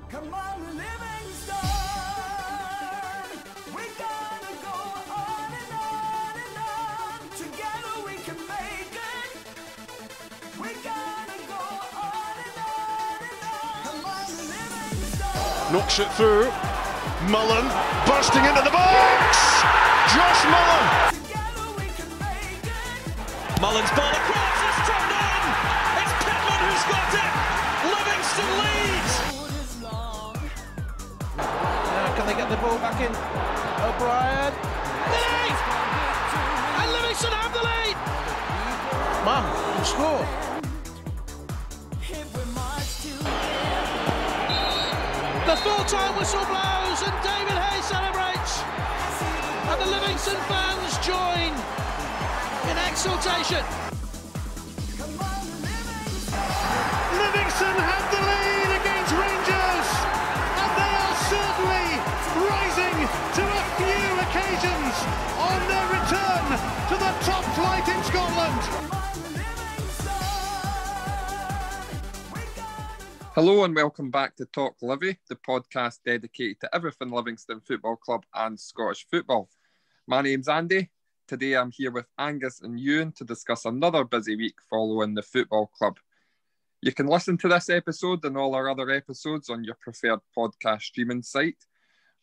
Come on, Livingston, we gotta go on and on and on. Together we can make it. We gotta go on and on and on. Come on, Livingston. Knocks it through. Mullen bursting into the box. Josh Mullen. Together we can make it. Mullen's ball across, it's turned in. It's Pittman who's got it. Livingston leads. Road is long. Can they get the ball back in? O'Brien. The lead! And Livingston have the lead. Man, you score. If we march together. The full-time whistle blows and David Hay celebrates. And the Livingston fans join in exultation. Come on, Livingston. Livingston have the lead against Rangers, and they are certainly rising to a few occasions on their return to the top flight in Scotland. Come on, Livingston. We gotta Hello and welcome back to Talk Livi, the podcast dedicated to everything Livingston Football Club and Scottish football. My name's Andy. Today I'm here with Angus and Ewan to discuss another busy week following the football club. You can listen to this episode and all our other episodes on your preferred podcast streaming site.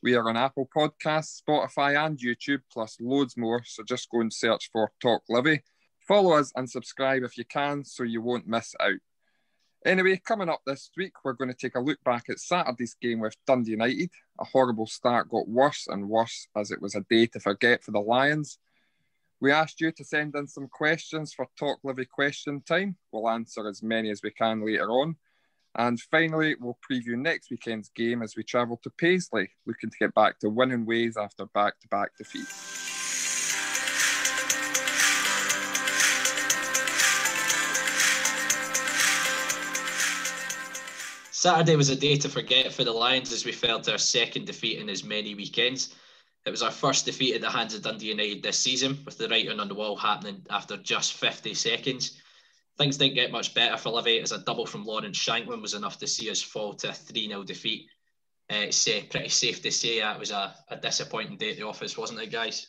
We are on Apple Podcasts, Spotify and YouTube, plus loads more, so just go and search for Talk Livi. Follow us and subscribe if you can so you won't miss out. Anyway, coming up this week, we're going to take a look back at Saturday's game with Dundee United. A horrible start got worse and worse as it was a day to forget for the Lions. We asked you to send in some questions for Talk Livi Question Time. We'll answer as many as we can later on. And finally, we'll preview next weekend's game as we travel to Paisley, looking to get back to winning ways after back-to-back defeats. Saturday was a day to forget for the Lions as we fell to our second defeat in as many weekends. It was our first defeat at the hands of Dundee United this season, with the writing on the wall happening after just 50 seconds. Things didn't get much better for Livy as a double from Lawrence Shanklin was enough to see us fall to a 3-0 defeat. It's pretty safe to say that was a disappointing day at the office, wasn't it, guys?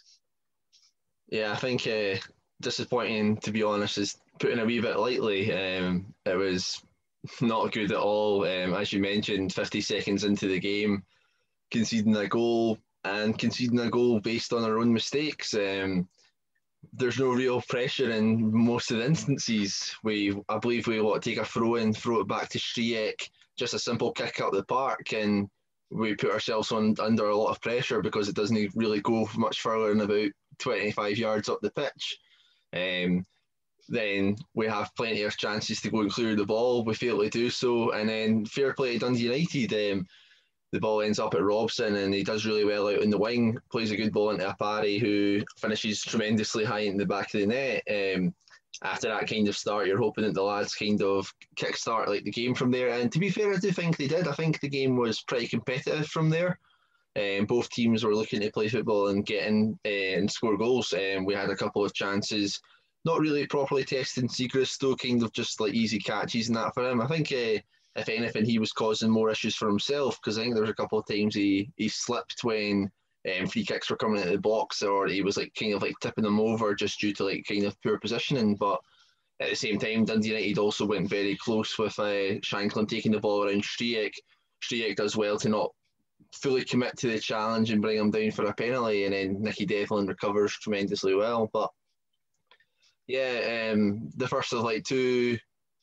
Yeah, I think disappointing, to be honest, is putting a wee bit lightly. It was not good at all. As you mentioned, 50 seconds into the game, conceding a goal based on our own mistakes. There's no real pressure in most of the instances. I believe we take a throw it back to Striek, just a simple kick up the park, and we put ourselves under a lot of pressure because it doesn't really go much further than about 25 yards up the pitch. Then we have plenty of chances to go and clear the ball. We fail to do so, and then fair play to Dundee United. The ball ends up at Robson and he does really well out in the wing, plays a good ball into Apari who finishes tremendously high in the back of the net. After that kind of start, you're hoping that the lads kind of kickstart the game from there. And to be fair, I do think they did. I think the game was pretty competitive from there. Both teams were looking to play football and get in and score goals. We had a couple of chances, not really properly testing Siegrist, though kind of just easy catches and that for him. I think if anything, he was causing more issues for himself because I think there was a couple of times he slipped when free kicks were coming into the box, or he was tipping them over just due to kind of poor positioning. But at the same time, Dundee United also went very close with Shanklin taking the ball around Striek. Striek does well to not fully commit to the challenge and bring him down for a penalty, and then Nicky Devlin recovers tremendously well. But yeah, the first of two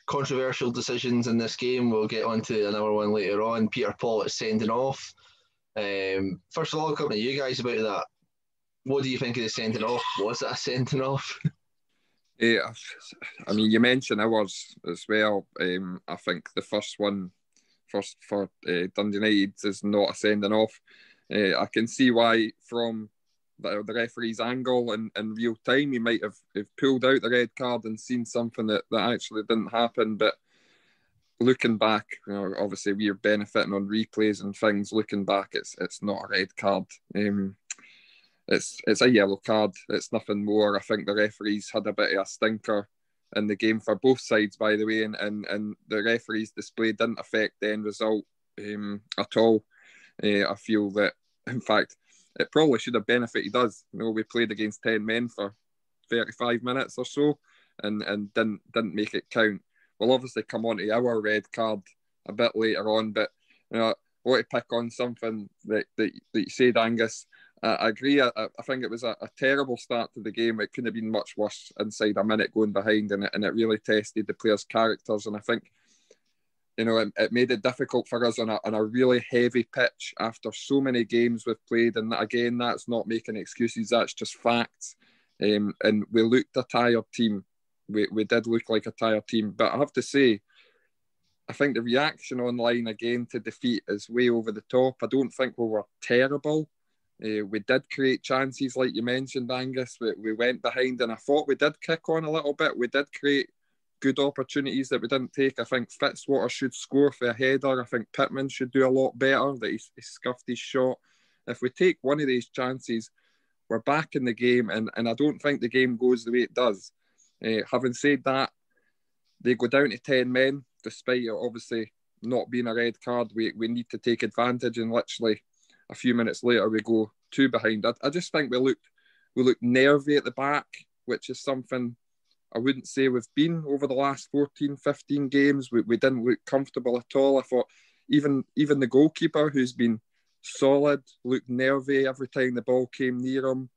controversial decisions in this game. We'll get on to another one later on. Peter Pollitt sending off. First of all, coming to you guys about that. What do you think of the sending off? Was it a sending off? Yeah, I mean, you mentioned ours as well. I think the first for Dundee United is not a sending off. I can see why from the referee's angle in real time he might have pulled out the red card and seen something that actually didn't happen. But looking back, obviously we're benefiting on replays and things. Looking back, it's not a red card. It's a yellow card. It's nothing more. I think the referees had a bit of a stinker in the game for both sides, by the way, and the referee's display didn't affect the end result at all. I feel that, in fact, it probably should have benefited us. We played against 10 men for 35 minutes or so, and didn't make it count. We'll obviously come on to our red card a bit later on, but I want to pick on something that you said, Angus. I agree. I think it was a terrible start to the game. It couldn't have been much worse inside a minute going behind, and it really tested the players' characters. And I think, it made it difficult for us on a really heavy pitch after so many games we've played. And again, that's not making excuses. That's just facts. And we looked a tired team. We did look like a tired team. But I have to say, I think the reaction online again to defeat is way over the top. I don't think we were terrible. We did create chances, like you mentioned, Angus. We went behind, and I thought we did kick on a little bit. We did create good opportunities that we didn't take. I think Fitzwater should score for a header. I think Pittman should do a lot better, that he scuffed his shot. If we take one of these chances, we're back in the game, and I don't think the game goes the way it does. Having said that, they go down to 10 men, despite it obviously not being a red card. We need to take advantage, and literally a few minutes later we go 2 behind. I just think we looked nervy at the back, which is something I wouldn't say we've been over the last 14, 15 games. We didn't look comfortable at all. I thought even the goalkeeper, who's been solid, looked nervy every time the ball came near him.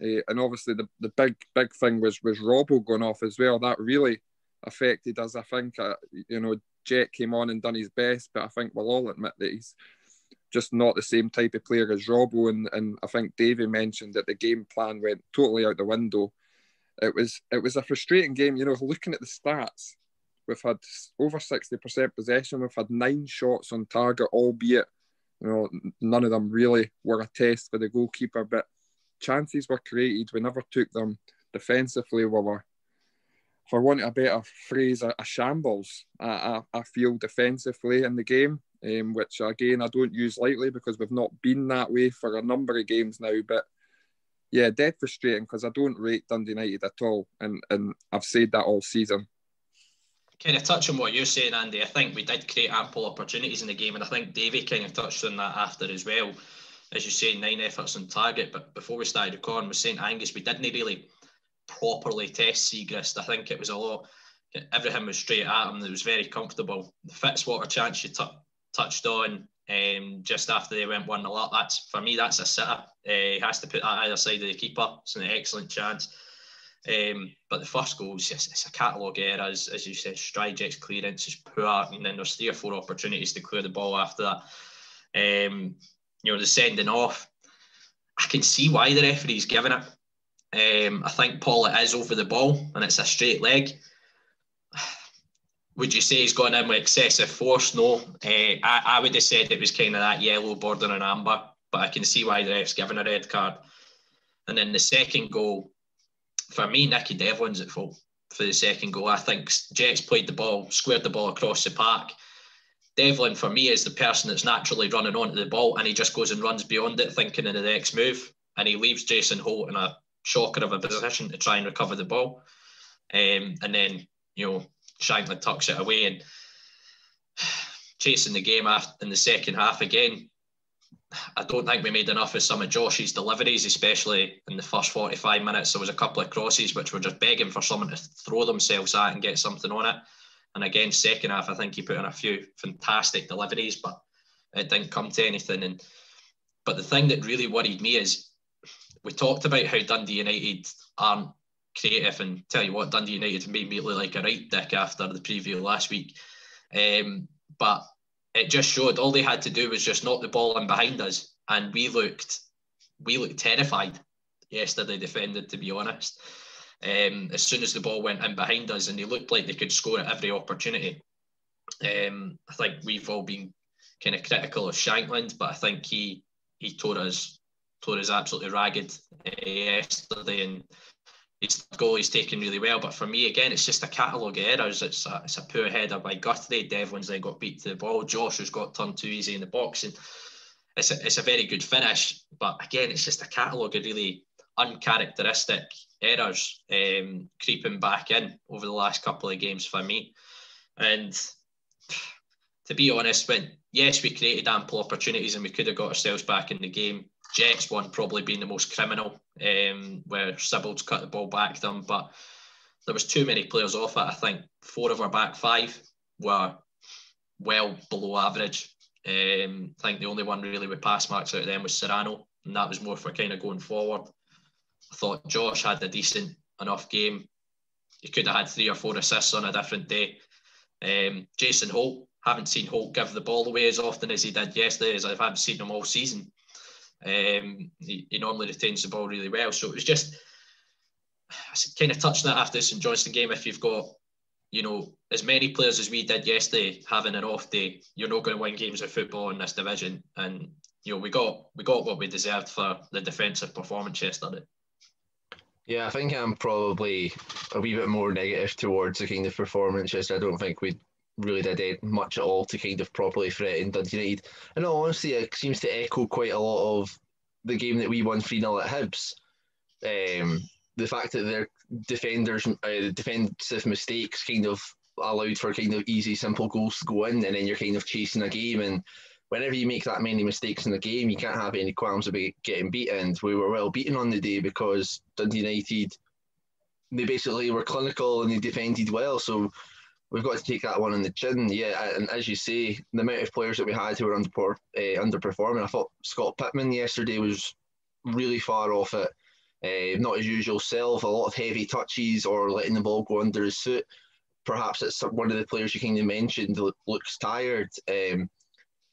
And obviously the big thing was Robbo going off as well. That really affected us. I think, Jet came on and done his best, but I think we'll all admit that he's just not the same type of player as Robbo. And I think Davey mentioned that the game plan went totally out the window. It was a frustrating game. Looking at the stats, we've had over 60% possession. We've had 9 shots on target, albeit none of them really were a test for the goalkeeper. But chances were created. We never took them. Defensively, we were, for want of a better phrase, a shambles. I feel defensively in the game, which again I don't use lightly because we've not been that way for a number of games now. But yeah, dead frustrating because I don't rate Dundee United at all, and I've said that all season. Kind of touch on what you're saying, Andy. I think we did create ample opportunities in the game, and I think Davey kind of touched on that after as well. As you say, 9 efforts on target, but before we started recording, with St Angus, we didn't really properly test Siegrist. I think it was a lot, everything was straight at him. It was very comfortable. The Fitzwater chance you touched on just after they went 1-0 up, for me that's a sitter. He has to put that either side of the keeper. It's an excellent chance. But the first goal is just, it's a catalogue error, as you said. Stryjek's clearance is poor, and then there's 3 or 4 opportunities to clear the ball after that. The sending off, I can see why the referee's given it. I think Paulett is over the ball and it's a straight leg. Would you say he's gone in with excessive force? No. I would have said it was kind of that yellow border and amber, but I can see why the ref's given a red card. And then the second goal, for me, Nicky Devlin's at fault for the second goal. I think Jets played the ball, squared the ball across the park. Devlin, for me, is the person that's naturally running onto the ball, and he just goes and runs beyond it, thinking of the next move, and he leaves Jason Holt in a shocker of a position to try and recover the ball. And then, Shankland tucks it away, and chasing the game in the second half again. I don't think we made enough of some of Josh's deliveries, especially in the first 45 minutes. There was a couple of crosses which were just begging for someone to throw themselves at and get something on it. And again, second half, I think he put in a few fantastic deliveries, but it didn't come to anything. But the thing that really worried me is, we talked about how Dundee United aren't creative, and tell you what, Dundee United made me look like a right dick after the preview last week. But it just showed all they had to do was just knock the ball in behind us, and we looked terrified yesterday defended, to be honest. As soon as the ball went in behind us, and they looked like they could score at every opportunity. I think we've all been kind of critical of Shankland, but I think he tore us absolutely ragged yesterday, and his goal he's taken really well. But for me, again, it's just a catalogue of errors. It's a poor header by Guthrie. Devlin's then got beat to the ball. Josh has got turned too easy in the box, and it's a very good finish. But again, it's just a catalogue of really uncharacteristic errors creeping back in over the last couple of games for me. And to be honest, when yes, we created ample opportunities and we could have got ourselves back in the game. Jets one probably being the most criminal, where Sibbald's cut the ball back to them, but there was too many players off it. I think 4 of our back 5 were well below average. I think the only one really with pass marks out of them was Serrano, and that was more for kind of going forward. I thought Josh had a decent enough game. He could have had 3 or 4 assists on a different day. Jason Holt, haven't seen Holt give the ball away as often as he did yesterday, as I haven't seen him all season. He normally retains the ball really well. So it was just, I kind of touched that after the St Johnstone game. If you've got, as many players as we did yesterday having an off day, you're not going to win games of football in this division. And we got what we deserved for the defensive performance yesterday. Yeah, I think I'm probably a wee bit more negative towards the kind of performance yesterday. I don't think we really did much at all to kind of properly threaten Dundee United. In all honesty, it seems to echo quite a lot of the game that we won 3-0 at Hibs. The fact that their defensive mistakes kind of allowed for kind of easy, simple goals to go in, and then you're kind of chasing a game. And whenever you make that many mistakes in a game, you can't have any qualms about getting beaten. We were well beaten on the day because Dundee United, they basically were clinical and they defended well. So we've got to take that one on the chin. Yeah, and as you say, the amount of players that we had who were underperforming, I thought Scott Pittman yesterday was really far off it. Not his usual self, a lot of heavy touches or letting the ball go under his foot. Perhaps it's one of the players you kind of mentioned looks tired.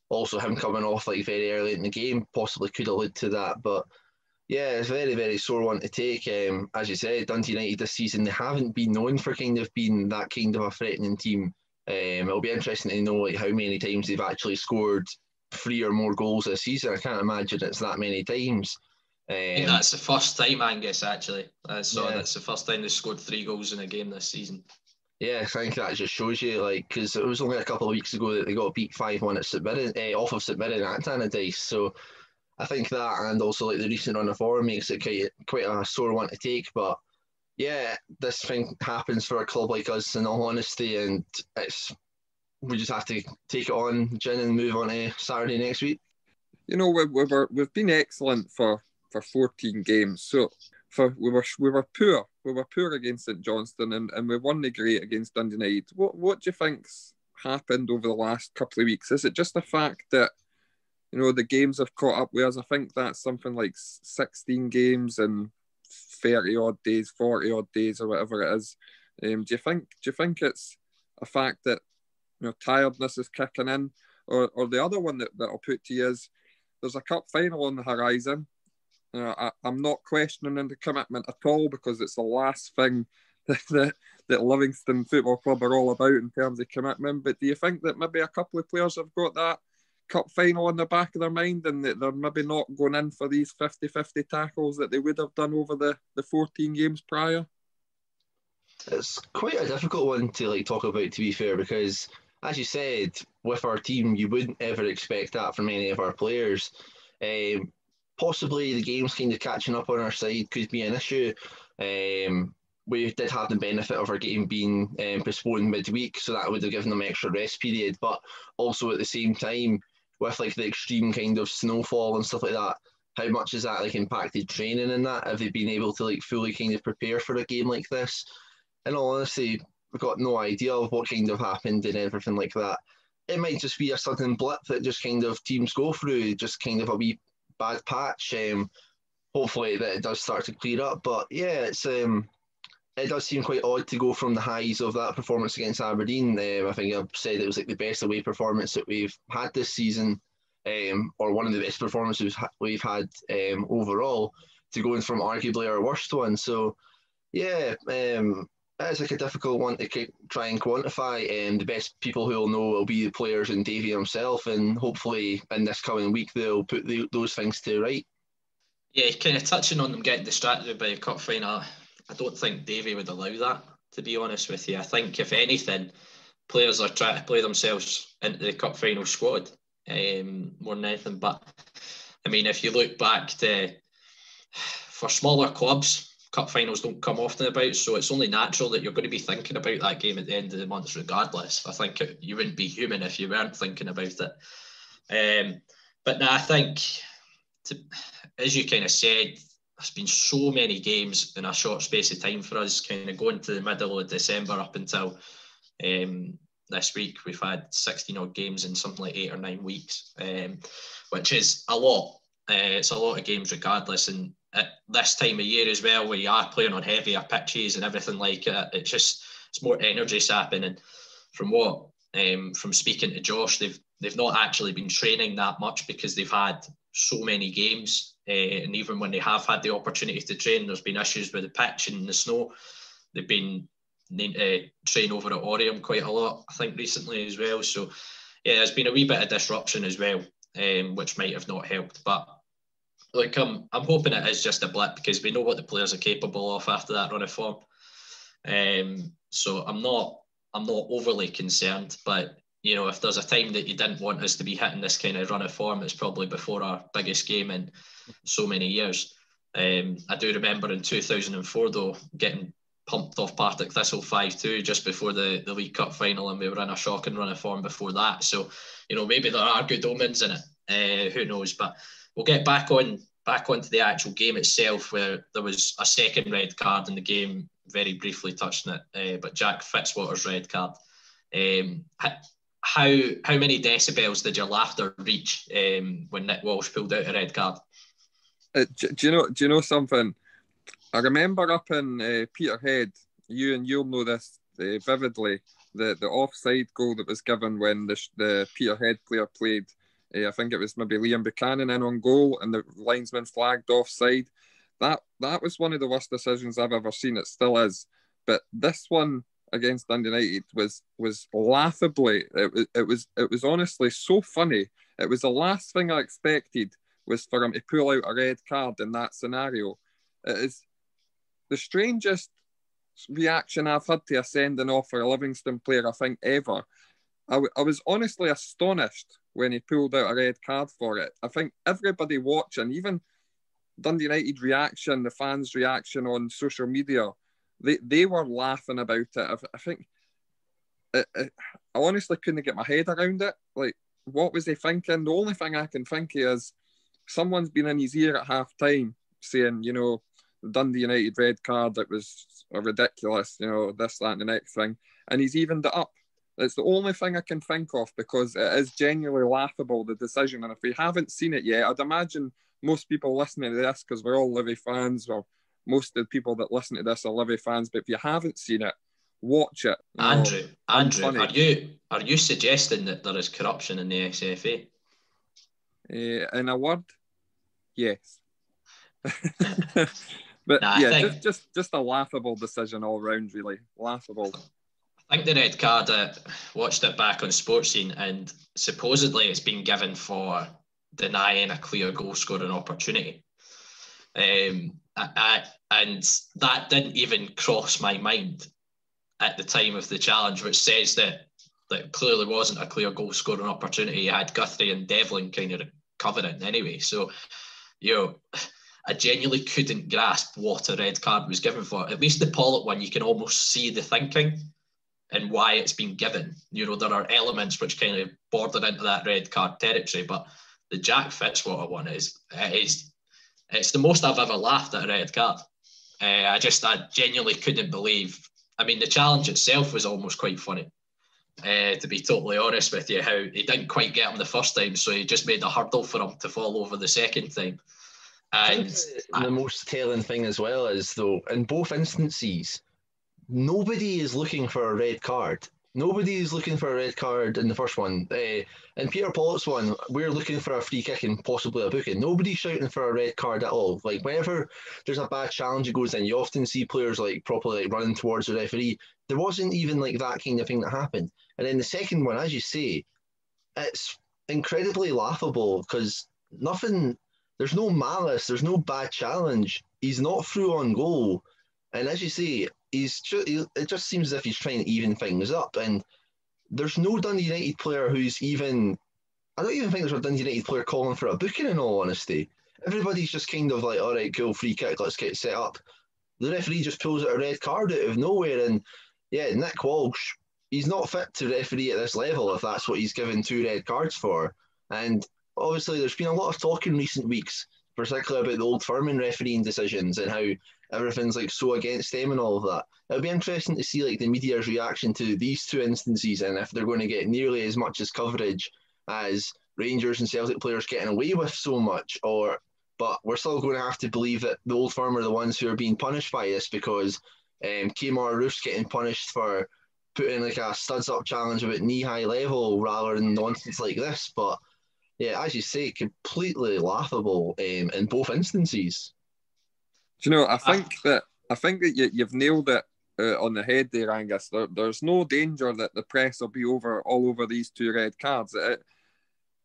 Also, him coming off like very early in the game possibly could allude to that. But yeah, it's a very, very sore one to take. As you said, Dundee United this season, they haven't been known for kind of being that kind of a threatening team. It'll be interesting to know how many times they've actually scored 3 or more goals this season. I can't imagine it's that many times. I think that's the first time, Angus, actually. That's the first time they scored 3 goals in a game this season. Yeah, I think that just shows you, because it was only a couple of weeks ago that they got beat 5-1 at St Mirren, off of St Mirren at Tannadice. So I think that, and also the recent run of form makes it quite a sore one to take. But yeah, this thing happens for a club like us, in all honesty, and we just have to take it on, Gin, and move on to Saturday next week. We've been excellent for 14 games. So we were poor. We were poor against St Johnstone, and we won the great against Dundee United. What do you think's happened over the last couple of weeks? Is it just the fact that the games have caught up with us? I think that's something like 16 games and 30 odd days, 40 odd days, or whatever it is. Do you think it's a fact that tiredness is kicking in, or the other one that I'll put to you is there's a cup final on the horizon. I'm not questioning the commitment at all, because it's the last thing that Livingston Football Club are all about in terms of commitment. But do you think that maybe a couple of players have got that cup final in the back of their mind, and that they're maybe not going in for these 50-50 tackles that they would have done over the 14 games prior? It's quite a difficult one to talk about, to be fair, because as you said, with our team, you wouldn't ever expect that from any of our players. Possibly the games kind of catching up on our side could be an issue. We did have the benefit of our game being postponed midweek, so that would have given them extra rest period. But also at the same time, with the extreme kind of snowfall and stuff like that, how much has that impacted training and that? Have they been able to fully kind of prepare for a game like this? In all honesty, we've got no idea of what kind of happened and everything like that. It might just be a sudden blip that just kind of teams go through, just kind of a wee bad patch. Hopefully that it does start to clear up. But yeah, it does seem quite odd to go from the highs of that performance against Aberdeen. I think I've said it was the best away performance that we've had this season, or one of the best performances we've had overall, to going from arguably our worst one. So yeah, it's a difficult one to try and quantify. The best people who will know will be the players and Davey himself, and hopefully in this coming week they'll put those things to right. Yeah, kind of touching on them getting distracted by a cup final, I don't think Davey would allow that, to be honest with you. I think, if anything, players are trying to play themselves into the cup final squad more than anything. But I mean, if you look back for smaller clubs, cup finals don't come often about, so it's only natural that you're going to be thinking about that game at the end of the month regardless. I think you wouldn't be human if you weren't thinking about it. But now I think, as you kind of said, there's been so many games in a short space of time for us, kind of going to the middle of December up until this week. We've had 16 odd games in something like 8 or 9 weeks, which is a lot. It's a lot of games regardless. And at this time of year as well, where you are playing on heavier pitches and everything like that, it's more energy sapping. And from speaking to Josh, they've not actually been training that much because they've had so many games. And even when they have had the opportunity to train, there's been issues with the pitch and the snow. They've been needing to train over at Oriam quite a lot, I think, recently as well. So, yeah, there's been a wee bit of disruption as well, which might have not helped. But look, I'm hoping it is just a blip because we know what the players are capable of after that run of form. So I'm not overly concerned, but you know, if there's a time that you didn't want us to be hitting this kind of run of form, it's probably before our biggest game in so many years. I do remember in 2004 though, getting pumped off Partick Thistle 5-2 just before the League Cup final, and we were in a shocking run of form before that. So, you know, maybe there are good omens in it. Who knows? But we'll get back onto the actual game itself, where there was a second red card in the game. Very briefly touched on it, but Jack Fitzwater's red card. How many decibels did your laughter reach when Nick Walsh pulled out a red card? Do you know something? I remember up in Peterhead, you'll know this vividly, the offside goal that was given when the Peterhead player played. I think it was maybe Liam Buchanan in on goal, and the linesman flagged offside. That was one of the worst decisions I've ever seen. It still is. But this one against Dundee United was laughably. It was honestly so funny. It was the last thing I expected was for him to pull out a red card in that scenario. It is the strangest reaction I've had to a sending off for a Livingston player, I think, ever. I was honestly astonished when he pulled out a red card for it. I think everybody watching, even Dundee United reaction, the fans' reaction on social media, they were laughing about it. I think I honestly couldn't get my head around it. Like, what was he thinking? The only thing I can think is someone's been in his ear at half time saying, you know, the Dundee United red card, it was ridiculous, you know, this, that, and the next thing. And he's evened it up. It's the only thing I can think of, because it is genuinely laughable, the decision. And if we haven't seen it yet, I'd imagine most people listening to this, because we're all Livy fans, or most of the people that listen to this are Livy fans, but if you haven't seen it, watch it. Andrew, are you suggesting that there is corruption in the SFA? In a word, yes. But nah, yeah, just a laughable decision all round, really. Laughable. I think the red card, watched it back on Sports Scene, and supposedly it's been given for denying a clear goal scoring opportunity. And that didn't even cross my mind at the time of the challenge, which says that clearly wasn't a clear goal scoring opportunity. You had Guthrie and Devlin kind of covering anyway. So, you know, I genuinely couldn't grasp what a red card was given for. At least the Pollock one, you can almost see the thinking and why it's been given. You know, there are elements which kind of border into that red card territory, but the Jack Fitzwater one it's the most I've ever laughed at a red card. I genuinely couldn't believe. I mean, the challenge itself was almost quite funny, to be totally honest with you, how he didn't quite get him the first time, so he just made a hurdle for him to fall over the second time. And the most telling thing as well is, though, in both instances, nobody is looking for a red card. Nobody is looking for a red card in the first one. In Peter Pollock's one, we're looking for a free kick and possibly a booking. Nobody's shouting for a red card at all. Like, whenever there's a bad challenge that goes in, you often see players like properly like running towards the referee. There wasn't even like that kind of thing that happened. And then the second one, as you say, it's incredibly laughable because there's no malice, there's no bad challenge. He's not through on goal. And as you say, it just seems as if he's trying to even things up. And there's no Dundee United player who's even... I don't even think there's a Dundee United player calling for a booking, in all honesty. Everybody's just kind of like, all right, cool, free kick, let's get set up. The referee just pulls out a red card out of nowhere. And yeah, Nick Walsh, he's not fit to referee at this level if that's what he's given 2 red cards for. And obviously there's been a lot of talk in recent weeks, particularly about the Old Firm and refereeing decisions and how everything's like so against them and all of that. It'll be interesting to see like the media's reaction to these two instances and if they're going to get nearly as much as coverage as Rangers and Celtic players getting away with so much, but we're still going to have to believe that the Old Firm are the ones who are being punished by this because Kmart Roof's getting punished for putting like a studs up challenge about knee-high level rather than nonsense like this. But yeah, as you say, completely laughable in both instances. Do you know, I think that you've nailed it on the head there, Angus. There's no danger that the press will be all over these two red cards.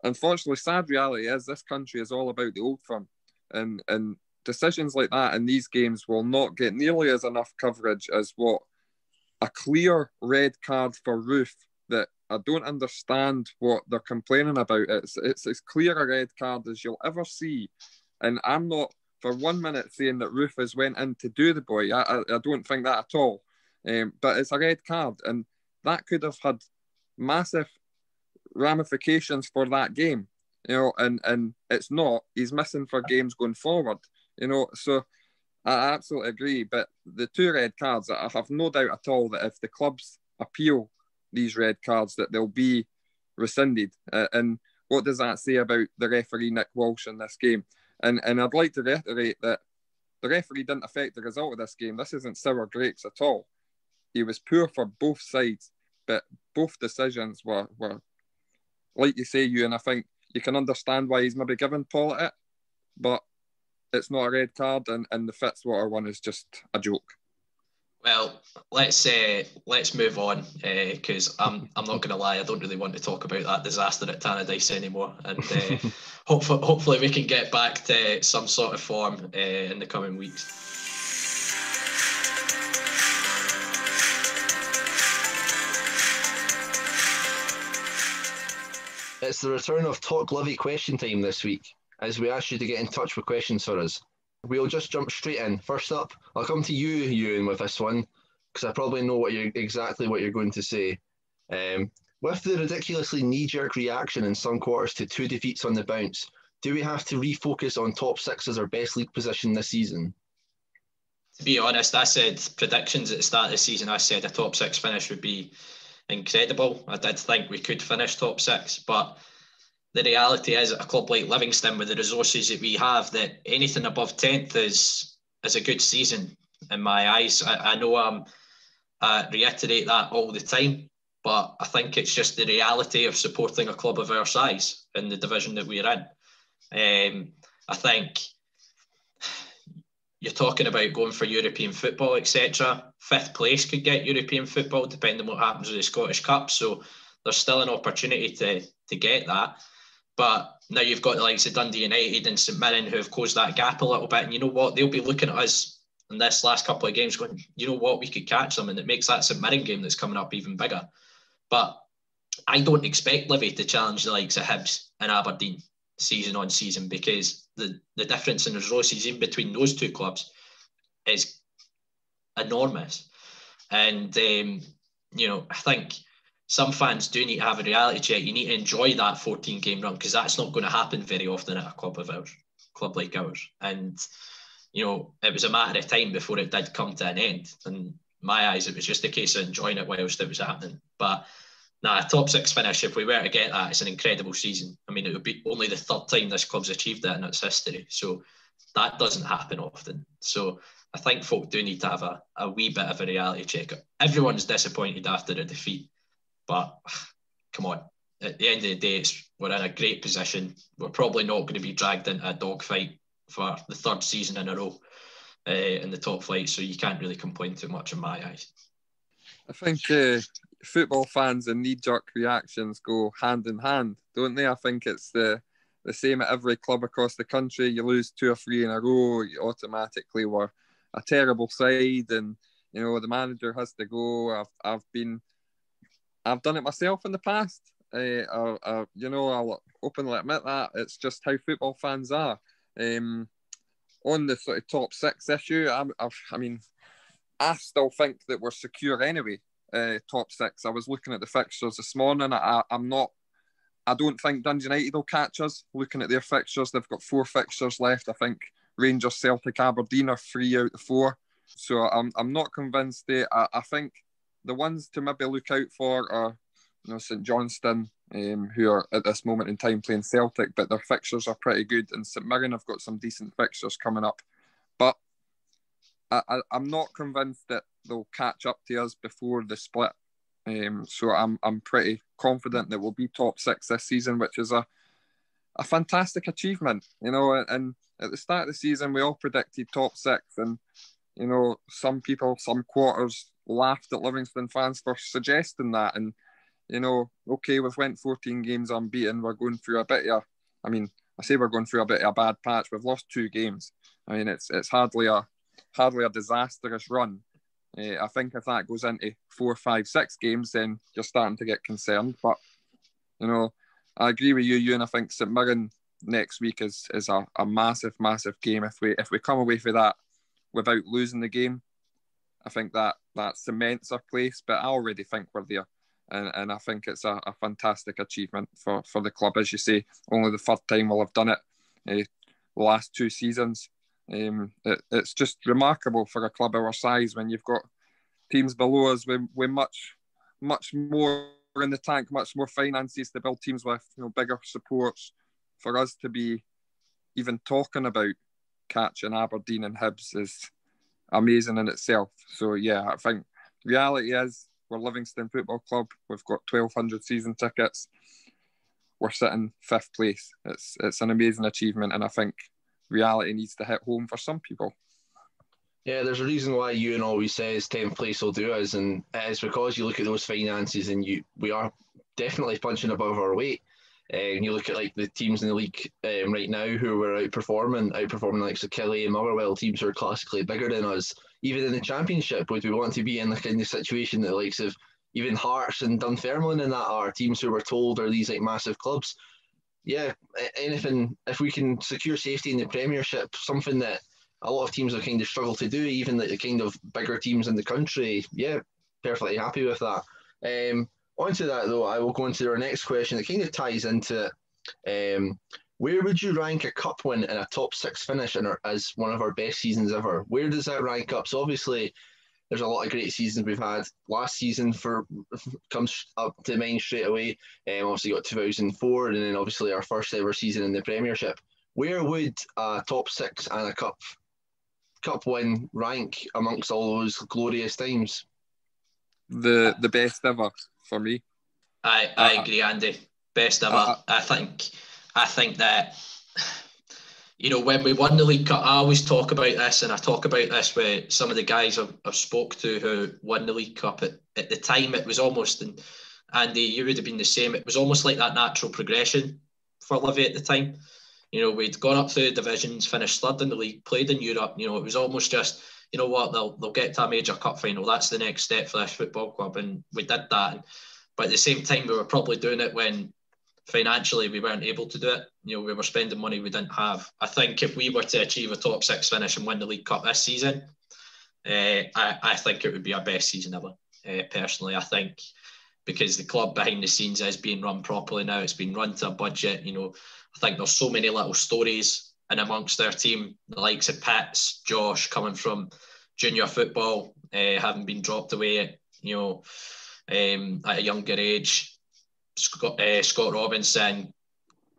Unfortunately, sad reality is this country is all about the Old Firm, and decisions like that in these games will not get nearly as enough coverage as what a clear red card for Roof that I don't understand what they're complaining about. It's as clear a red card as you'll ever see. And I'm not for 1 minute saying that Roof has went in to do the boy. I don't think that at all. But it's a red card, and that could have had massive ramifications for that game. And it's not. He's missing for games going forward. So I absolutely agree. But the two red cards, I have no doubt at all that if the clubs appeal these red cards, that they'll be rescinded. And what does that say about the referee, Nick Walsh, in this game? And I'd like to reiterate that the referee didn't affect the result of this game. This isn't sour grapes at all. He was poor for both sides, but both decisions were like you say, Ewan. I think you can understand why he's maybe given Paul it, but it's not a red card, and the Fitzwater one is just a joke. Well, let's move on because I'm not going to lie, I don't really want to talk about that disaster at Tannadice anymore, and hopefully we can get back to some sort of form in the coming weeks. It's the return of Talk Livi Question Time this week, as we ask you to get in touch with questions for us. We'll just jump straight in. First up, I'll come to you, Ewan, with this one, because I probably know exactly what you're going to say. With the ridiculously knee-jerk reaction in some quarters to 2 defeats on the bounce, do we have to refocus on top 6 as our best league position this season? To be honest, I said predictions at the start of the season. I said a top 6 finish would be incredible. I did think we could finish top 6, but the reality is at a club like Livingston, with the resources that we have, that anything above 10th is a good season in my eyes. I know I reiterate that all the time, but I think it's just the reality of supporting a club of our size in the division that we're in. I think you're talking about going for European football, etc. 5th place could get European football, depending on what happens with the Scottish Cup. So there's still an opportunity to get that. But now you've got the likes of Dundee United and St Mirren who have closed that gap a little bit. And you know what? They'll be looking at us in this last couple of games going, you know what? We could catch them. And it makes that St Mirren game that's coming up even bigger. But I don't expect Livy to challenge the likes of Hibs and Aberdeen season on season, because the difference in resources in between those two clubs is enormous. And, I think some fans do need to have a reality check. You need to enjoy that 14-game run, because that's not going to happen very often at a club like ours. And, it was a matter of time before it did come to an end. And in my eyes, it was just a case of enjoying it whilst it was happening. But a top 6 finish, if we were to get that, it's an incredible season. I mean, it would be only the 3rd time this club's achieved that in its history. So that doesn't happen often. So I think folk do need to have a wee bit of a reality check. Everyone's disappointed after a defeat. But come on, at the end of the day, we're in a great position. We're probably not going to be dragged into a dogfight for the 3rd season in a row in the top flight. So you can't really complain too much in my eyes. I think football fans and knee-jerk reactions go hand in hand, don't they? I think it's the same at every club across the country. You lose 2 or 3 in a row, you automatically were a terrible side, and the manager has to go. I've done it myself in the past. I'll openly admit that. It's just how football fans are. On the sort of top 6 issue, I still think that we're secure anyway. Top 6. I was looking at the fixtures this morning. I'm not I don't think Dundee United will catch us. Looking at their fixtures, they've got 4 fixtures left. I think Rangers, Celtic, Aberdeen are 3 out of 4. So I'm not convinced. I think the ones to maybe look out for are, St Johnstone, who are at this moment in time playing Celtic, but their fixtures are pretty good. And St Mirren have got some decent fixtures coming up. But I'm not convinced that they'll catch up to us before the split. So I'm pretty confident that we'll be top 6 this season, which is a fantastic achievement. And at the start of the season, we all predicted top 6, and some people, some quarters laughed at Livingston fans for suggesting that. And okay, we've went 14 games unbeaten. We're going through a bit of I say we're going through a bit of a bad patch. We've lost 2 games. I mean, it's hardly a disastrous run. I think if that goes into 4, 5, 6 games, then you're starting to get concerned. But I agree with you, Ewan. I think St Mirren next week is a massive, massive game. If we come away from that without losing the game, I think that cements our place. But I already think we're there, and I think it's a fantastic achievement for the club. As you say, only the 3rd time we'll have done it. The last 2 seasons. It's just remarkable for a club our size when you've got teams below us with much more in the tank, much more finances to build teams with, bigger supports. For us to be even talking about catching Aberdeen and Hibs is amazing in itself. So yeah, I think reality is we're Livingston Football Club. We've got 1,200 season tickets. We're sitting 5th place. It's an amazing achievement, and I think reality needs to hit home for some people. Yeah, there's a reason why Ewan always says 10th place will do us, and it's because you look at those finances and we are definitely punching above our weight. And you look at like the teams in the league right now who are outperforming like Killie and Motherwell, teams who are classically bigger than us. Even in the Championship, would we want to be in the kind of situation that the likes of even Hearts and Dunfermline and that are teams who we're told are these like massive clubs? Yeah, anything, if we can secure safety in the Premiership, something that a lot of teams have kind of struggled to do, even like the kind of bigger teams in the country, yeah, perfectly happy with that. Onto that though, I will go into our next question that kind of ties into it. Where would you rank a cup win in a top 6 finish as one of our best seasons ever? Where does that rank up? So obviously, there's a lot of great seasons we've had. Last season comes up to mind straight away. Obviously got 2004, and then obviously our first ever season in the Premiership. Where would a top 6 and a cup win rank amongst all those glorious times? The best ever for me. I agree, Andy. Best ever. I think that when we won the League Cup, I always talk about this, and I talk about this with some of the guys I've spoke to who won the League Cup. At the time, it was almost, and Andy, you would have been the same, it was almost like that natural progression for Livy at the time. We'd gone up through divisions, finished 3rd in the league, played in Europe. It was almost just, they'll get to a major cup final. That's the next step for this football club. And we did that. But at the same time, we were probably doing it when financially we weren't able to do it. We were spending money we didn't have. I think if we were to achieve a top 6 finish and win the League Cup this season, I think it would be our best season ever. Personally, I think because the club behind the scenes is being run properly now. It's been run to a budget. I think there's so many little stories in amongst their team, the likes of Pats, Josh coming from junior football, having been dropped away at a younger age. Scott Robinson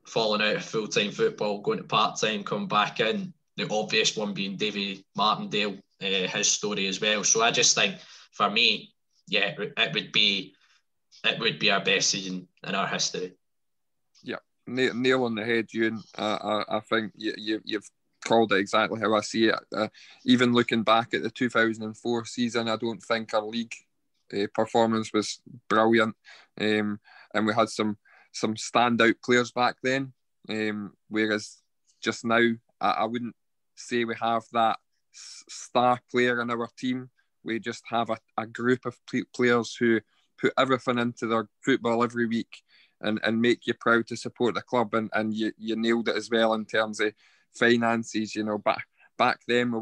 falling out of full-time football, going to part-time, coming back in. The obvious one being Davy Martindale, his story as well. So I just think, for me, yeah, it would be our best season in our history. Yeah, nail on the head, Ewan. I think you've called it exactly how I see it. Even looking back at the 2004 season, I don't think our league performance was brilliant, and we had some standout players back then. Whereas just now, I wouldn't say we have that star player in our team. We just have a group of players who put everything into their football every week and make you proud to support the club. And you nailed it as well in terms of finances. Back then we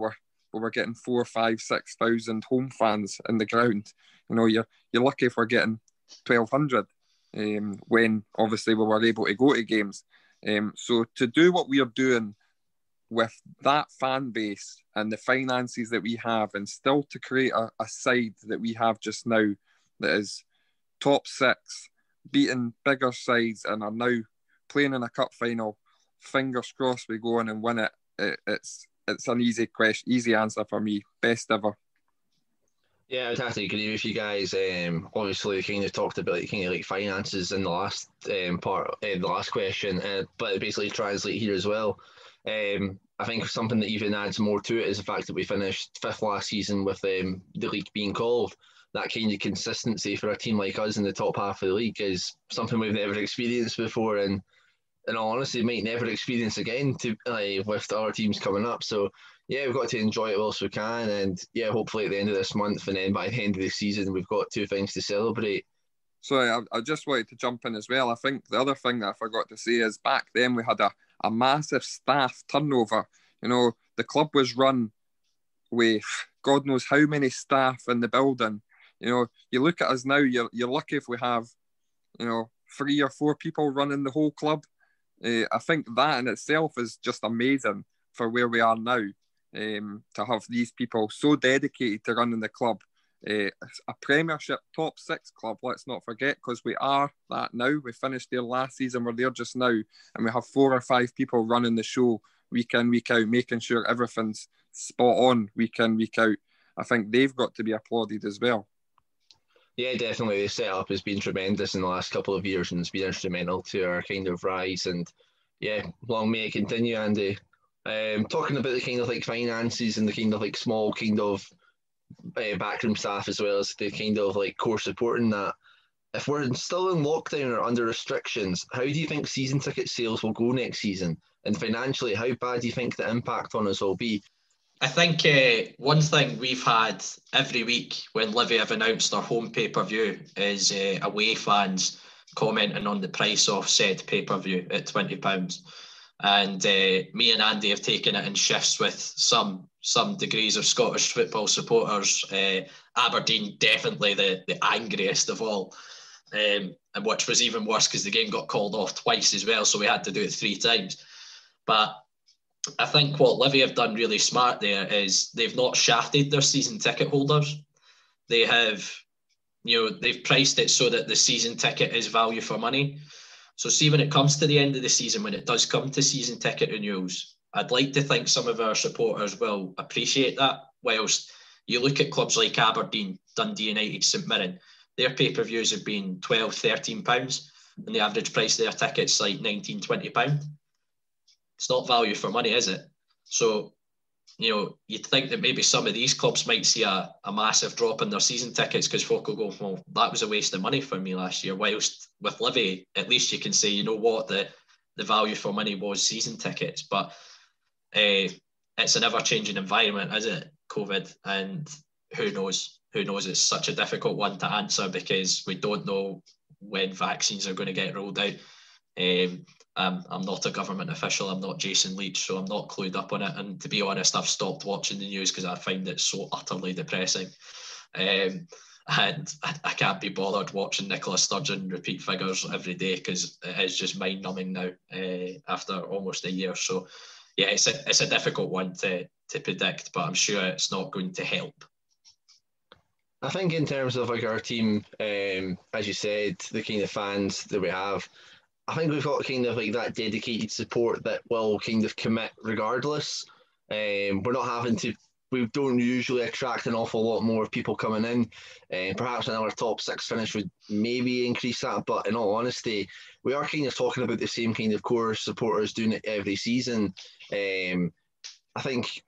were getting 4,000, 5,000, 6,000 home fans in the ground. You're lucky if we're getting 1,200. when obviously we were able to go to games. So to do what we are doing with that fan base and the finances that we have, and still to create a side that we have just now that is top six, beating bigger sides, and are now playing in a cup final, fingers crossed we go on and win it. It's an easy answer for me. Best ever. Yeah, I would have to agree with you guys. Obviously, kind of talked about kind of like finances in the last the last question, but it basically translate here as well. I think something that even adds more to it is the fact that we finished fifth last season with the league being called. That kind of consistency for a team like us in the top half of the league is something we've never experienced before, and in all honesty, might never experience again with other teams coming up. So yeah, we've got to enjoy it whilst we can, and yeah, hopefully at the end of this month and then by the end of the season, we've got two things to celebrate. Sorry, I just wanted to jump in as well. I think the other thing that I forgot to say is back then we had a massive staff turnover. You know, the club was run with God knows how many staff in the building. You know, you look at us now, you're lucky if we have, 3 or 4 people running the whole club. I think that in itself is just amazing for where we are now, to have these people so dedicated to running the club. A Premiership top 6 club, let's not forget, because we are that now. We finished there last season, we're there just now, and we have 4 or 5 people running the show week in, week out, making sure everything's spot on week in, week out. I think they've got to be applauded as well. Yeah, definitely. The setup has been tremendous in the last couple of years, and it's been instrumental to our kind of rise. And yeah, long may it continue, Andy. Talking about the kind of like finances and the kind of like small kind of backroom staff, as well as the kind of like core supporting that. If we're still in lockdown or under restrictions, how do you think season ticket sales will go next season? And financially, how bad do you think the impact on us will be? I think one thing we've had every week when Livi have announced their home pay-per-view is away fans commenting on the price of said pay-per-view at £20. And me and Andy have taken it in shifts with some degrees of Scottish football supporters. Aberdeen definitely the angriest of all, and which was even worse because the game got called off twice as well, so we had to do it 3 times. But I think what Livi have done really smart there is they've not shafted their season ticket holders. They have, they've priced it so that the season ticket is value for money. So see, when it comes to the end of the season, when it does come to season ticket renewals, I'd like to think some of our supporters will appreciate that. Whilst you look at clubs like Aberdeen, Dundee United, St Mirren, their pay-per-views have been £12, £13, and the average price of their ticket's like £19, £20. It's not value for money, is it? So, you'd think that maybe some of these clubs might see a massive drop in their season tickets because folk will go, well, that was a waste of money for me last year. Whilst with Livi, at least you can say, you know what, the value for money was season tickets. But it's an ever-changing environment, isn't it, COVID? And who knows? It's such a difficult one to answer because we don't know when vaccines are going to get rolled out. I'm not a government official. I'm not Jason Leach, so I'm not clued up on it. And to be honest, I've stopped watching the news because I find it so utterly depressing. And I can't be bothered watching Nicola Sturgeon repeat figures every day because it is just mind-numbing now after almost a year. So, yeah, it's a difficult one to predict, but I'm sure it's not going to help. I think in terms of like our team, as you said, the kind of fans that we have, I think we've got kind of like that dedicated support that will kind of commit regardless. We're not having to, we don't usually attract an awful lot more people coming in. Perhaps another top 6 finish would maybe increase that, but in all honesty, we are kind of talking about the same kind of core supporters doing it every season. I think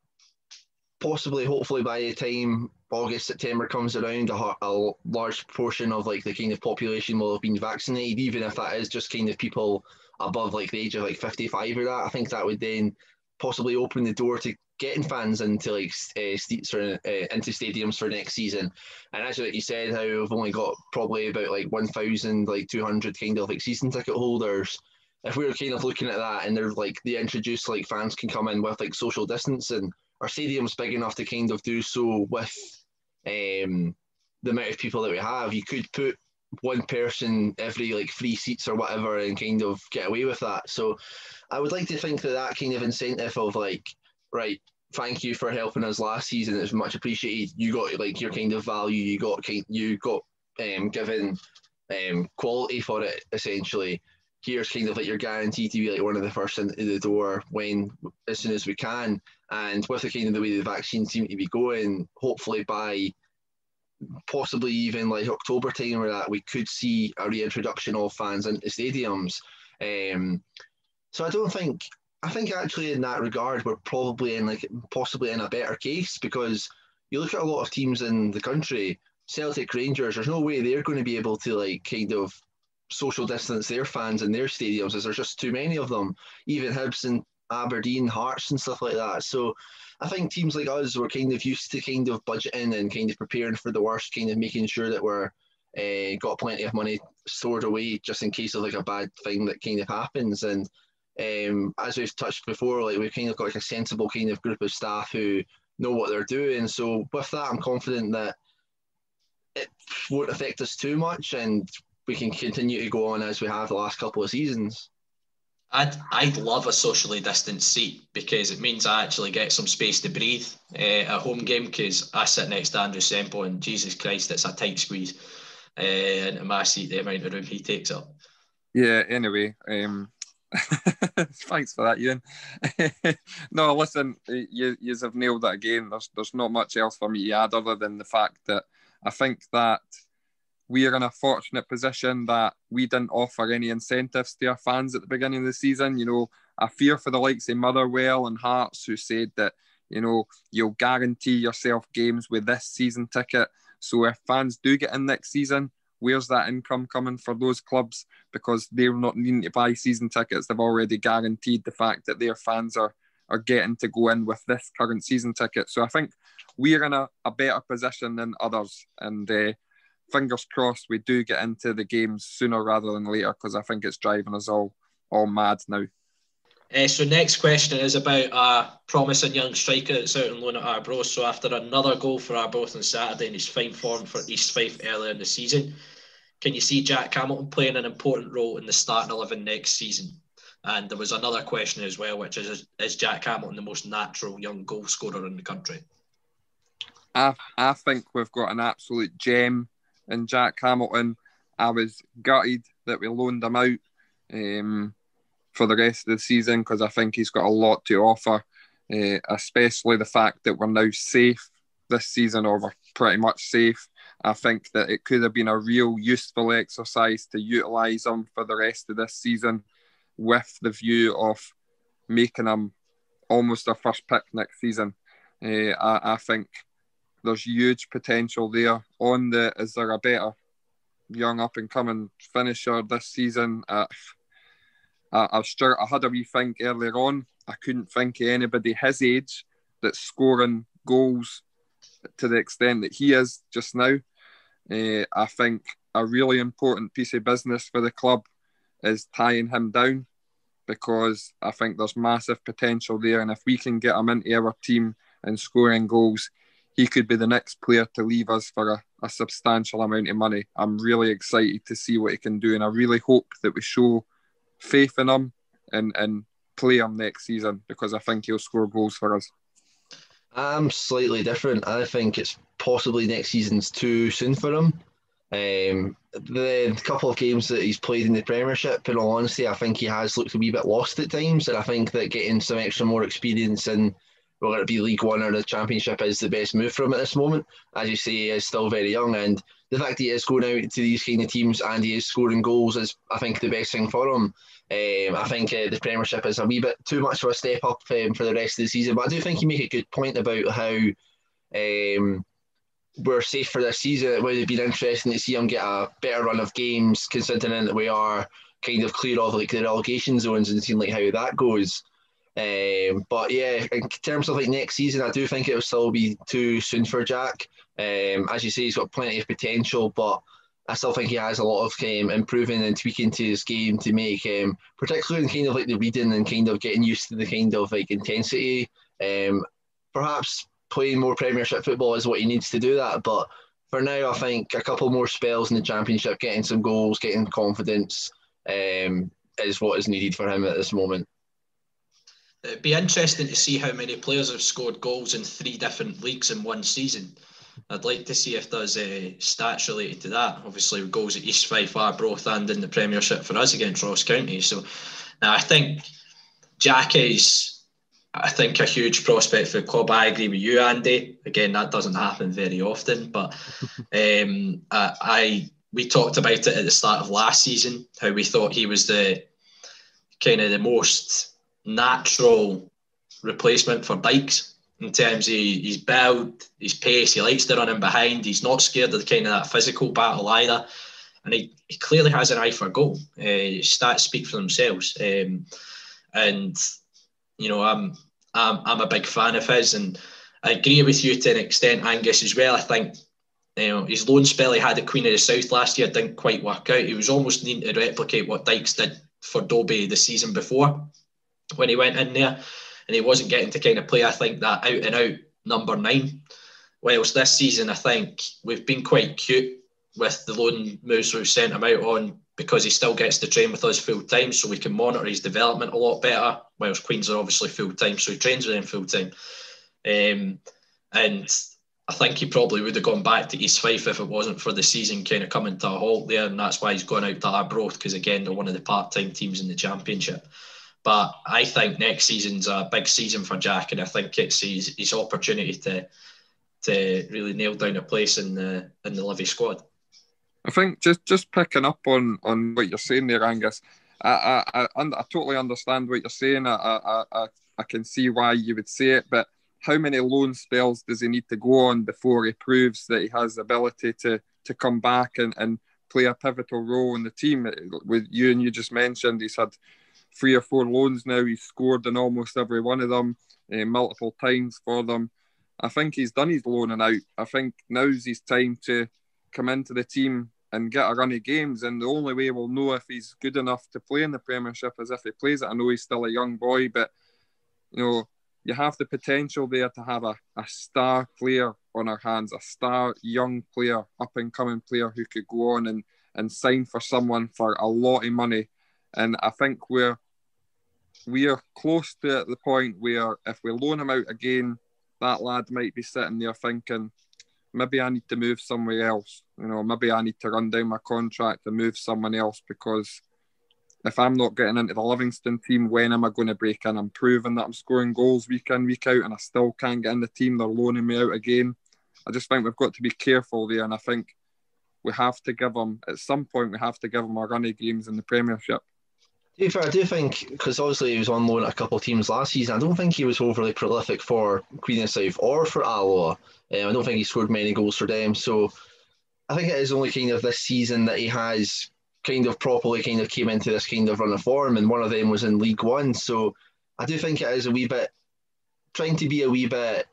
possibly, hopefully by the time August, September comes around, a large portion of like the kind of population will have been vaccinated, even if that is just kind of people above like the age of like 55 or that. I think that would then possibly open the door to getting fans into like seats or into stadiums for next season. And as you said, how we've only got probably about like 1,200 kind of like season ticket holders. If we were kind of looking at that and they're like they introduce like fans can come in with like social distancing, our stadium's big enough to kind of do so with the amount of people that we have. You could put one person every like 3 seats or whatever and kind of get away with that. So I would like to think that that kind of incentive of like, right, thank you for helping us last season, it's much appreciated. You got like your kind of value, you got given quality for it essentially. Here's kind of like you're guaranteed to be like one of the first into the door as soon as we can. And with the kind of the way the vaccines seem to be going, hopefully by possibly even like October time or that, we could see a reintroduction of fans into stadiums. So I think actually in that regard, we're probably in like possibly in a better case, because you look at a lot of teams in the country, Celtic, Rangers, there's no way they're going to be able to like kind of social distance their fans in their stadiums, as there's just too many of them. Even Hibs and Aberdeen, Hearts and stuff like that. So I think teams like us were kind of used to kind of budgeting and kind of preparing for the worst, kind of making sure that we're got plenty of money stored away just in case of like a bad thing that kind of happens. And as we've touched before, like we've kind of got like a sensible kind of group of staff who know what they're doing. So with that, I'm confident that it won't affect us too much and we can continue to go on as we have the last couple of seasons. I'd love a socially distanced seat, because it means I actually get some space to breathe at a home game, because I sit next to Andrew Semple and Jesus Christ, it's a tight squeeze into my seat, the amount of room he takes up. Yeah, anyway, thanks for that, Ewan. No, listen, you have nailed it again. There's not much else for me to add other than the fact that I think that we are in a fortunate position that we didn't offer any incentives to our fans at the beginning of the season. You know, I fear for the likes of Motherwell and Hearts, who said that, you know, you'll guarantee yourself games with this season ticket. So if fans do get in next season, where's that income coming for those clubs? Because they're not needing to buy season tickets. They've already guaranteed the fact that their fans are getting to go in with this current season ticket. So I think we're in a better position than others. And fingers crossed we do get into the games sooner rather than later, because I think it's driving us all mad now. So next question is about a promising young striker that's out on loan at Arbroath. So after another goal for Arbroath on Saturday in his fine form for East Fife earlier in the season, can you see Jack Hamilton playing an important role in the starting 11 next season? And there was another question as well, which is Jack Hamilton the most natural young goal scorer in the country? I think we've got an absolute gem in Jack Hamilton. I was gutted that we loaned him out for the rest of the season, because I think he's got a lot to offer, especially the fact that we're now safe this season, or we're pretty much safe. I think that it could have been a real useful exercise to utilise him for the rest of this season, with the view of making him almost a first pick next season. I think there's huge potential there. Is there a better young up-and-coming finisher this season? I had a wee think earlier on. I couldn't think of anybody his age that's scoring goals to the extent that he is just now. I think a really important piece of business for the club is tying him down, because I think there's massive potential there, and if we can get him into our team and scoring goals, he could be the next player to leave us for a substantial amount of money. I'm really excited to see what he can do, and I really hope that we show faith in him and play him next season, because I think he'll score goals for us. I'm slightly different. I think it's possibly next season's too soon for him. The couple of games that he's played in the Premiership, in all honesty, I think he has looked a wee bit lost at times, and I think that getting some extra more experience in, whether it be League One or the Championship, is the best move for him at this moment. As you say, he is still very young, and the fact that he is going out to these kind of teams and he is scoring goals is, I think, the best thing for him. I think the Premiership is a wee bit too much of a step up for the rest of the season, but I do think you make a good point about how we're safe for this season. It would have been interesting to see him get a better run of games, considering that we are kind of clear of like the relegation zones, and seeing like how that goes. But yeah, in terms of like next season, I do think it will still be too soon for Jack. As you say, he's got plenty of potential, but I still think he has a lot of improving and tweaking to his game to make, particularly in kind of like the reading and kind of getting used to the kind of like intensity. Perhaps playing more Premiership football is what he needs to do that, but for now, I think a couple more spells in the Championship, getting some goals, getting confidence, is what is needed for him at this moment. It'd be interesting to see how many players have scored goals in 3 different leagues in one season. I'd like to see if there's stats related to that. Obviously, goals at East Fife, Arbroath, and in the Premiership for us against Ross County. So now I think Jack is, a huge prospect for the club. I agree with you, Andy. Again, that doesn't happen very often, but we talked about it at the start of last season, how we thought he was the most natural replacement for Dykes in terms of his build, his pace. He likes to run in behind. He's not scared of that physical battle either, and he clearly has an eye for goal. Stats speak for themselves, and I'm a big fan of his, and I agree with you to an extent, Angus, as well. I think his loan spell he had at Queen of the South last year didn't quite work out. He was almost needing to replicate what Dykes did for Dobie the season before when he went in there, and he wasn't getting to play, I think, that out and out number 9. Whilst this season, I think we've been quite cute with the loan moves we've sent him out on, because he still gets to train with us full time, so we can monitor his development a lot better. Whilst Queens are obviously full time, so he trains with them full time. And I think he probably would have gone back to East Fife if it wasn't for the season coming to a halt there, and that's why he's gone out to Arbroath, because again, they're one of the part-time teams in the Championship. But I think next season's a big season for Jack, and I think it's his opportunity to really nail down a place in the Livi squad. I think just picking up on what you're saying there, Angus, I totally understand what you're saying. I can see why you would say it, but how many loan spells does he need to go on before he proves that he has the ability to come back and play a pivotal role in the team? With you, and you just mentioned he's had 3 or 4 loans now. He's scored in almost every one of them, multiple times for them. I think he's done his loaning out. I think now's his time to come into the team and get a run of games, and the only way we'll know if he's good enough to play in the Premiership is if he plays it. I know he's still a young boy, but you have the potential there to have a star player on our hands, a star young player, up-and-coming player who could go on and sign for someone for a lot of money. And I think we are close to the point where if we loan him out again, that lad might be sitting there thinking, maybe I need to move somewhere else. Maybe I need to run down my contract and move someone else, because if I'm not getting into the Livingston team, when am I going to break in? I'm proving that I'm scoring goals week in, week out, and I still can't get in the team. They're loaning me out again. I just think we've got to be careful there, and I think we have to give him, at some point, we have to give him a run of games in the Premiership. I do think, because obviously he was on loan at a couple of teams last season, I don't think he was overly prolific for Queen of South or for Alloa. I don't think he scored many goals for them. So I think it is only this season that he has properly came into this run of form, and one of them was in League One. So I do think it is a wee bit, trying to be a wee bit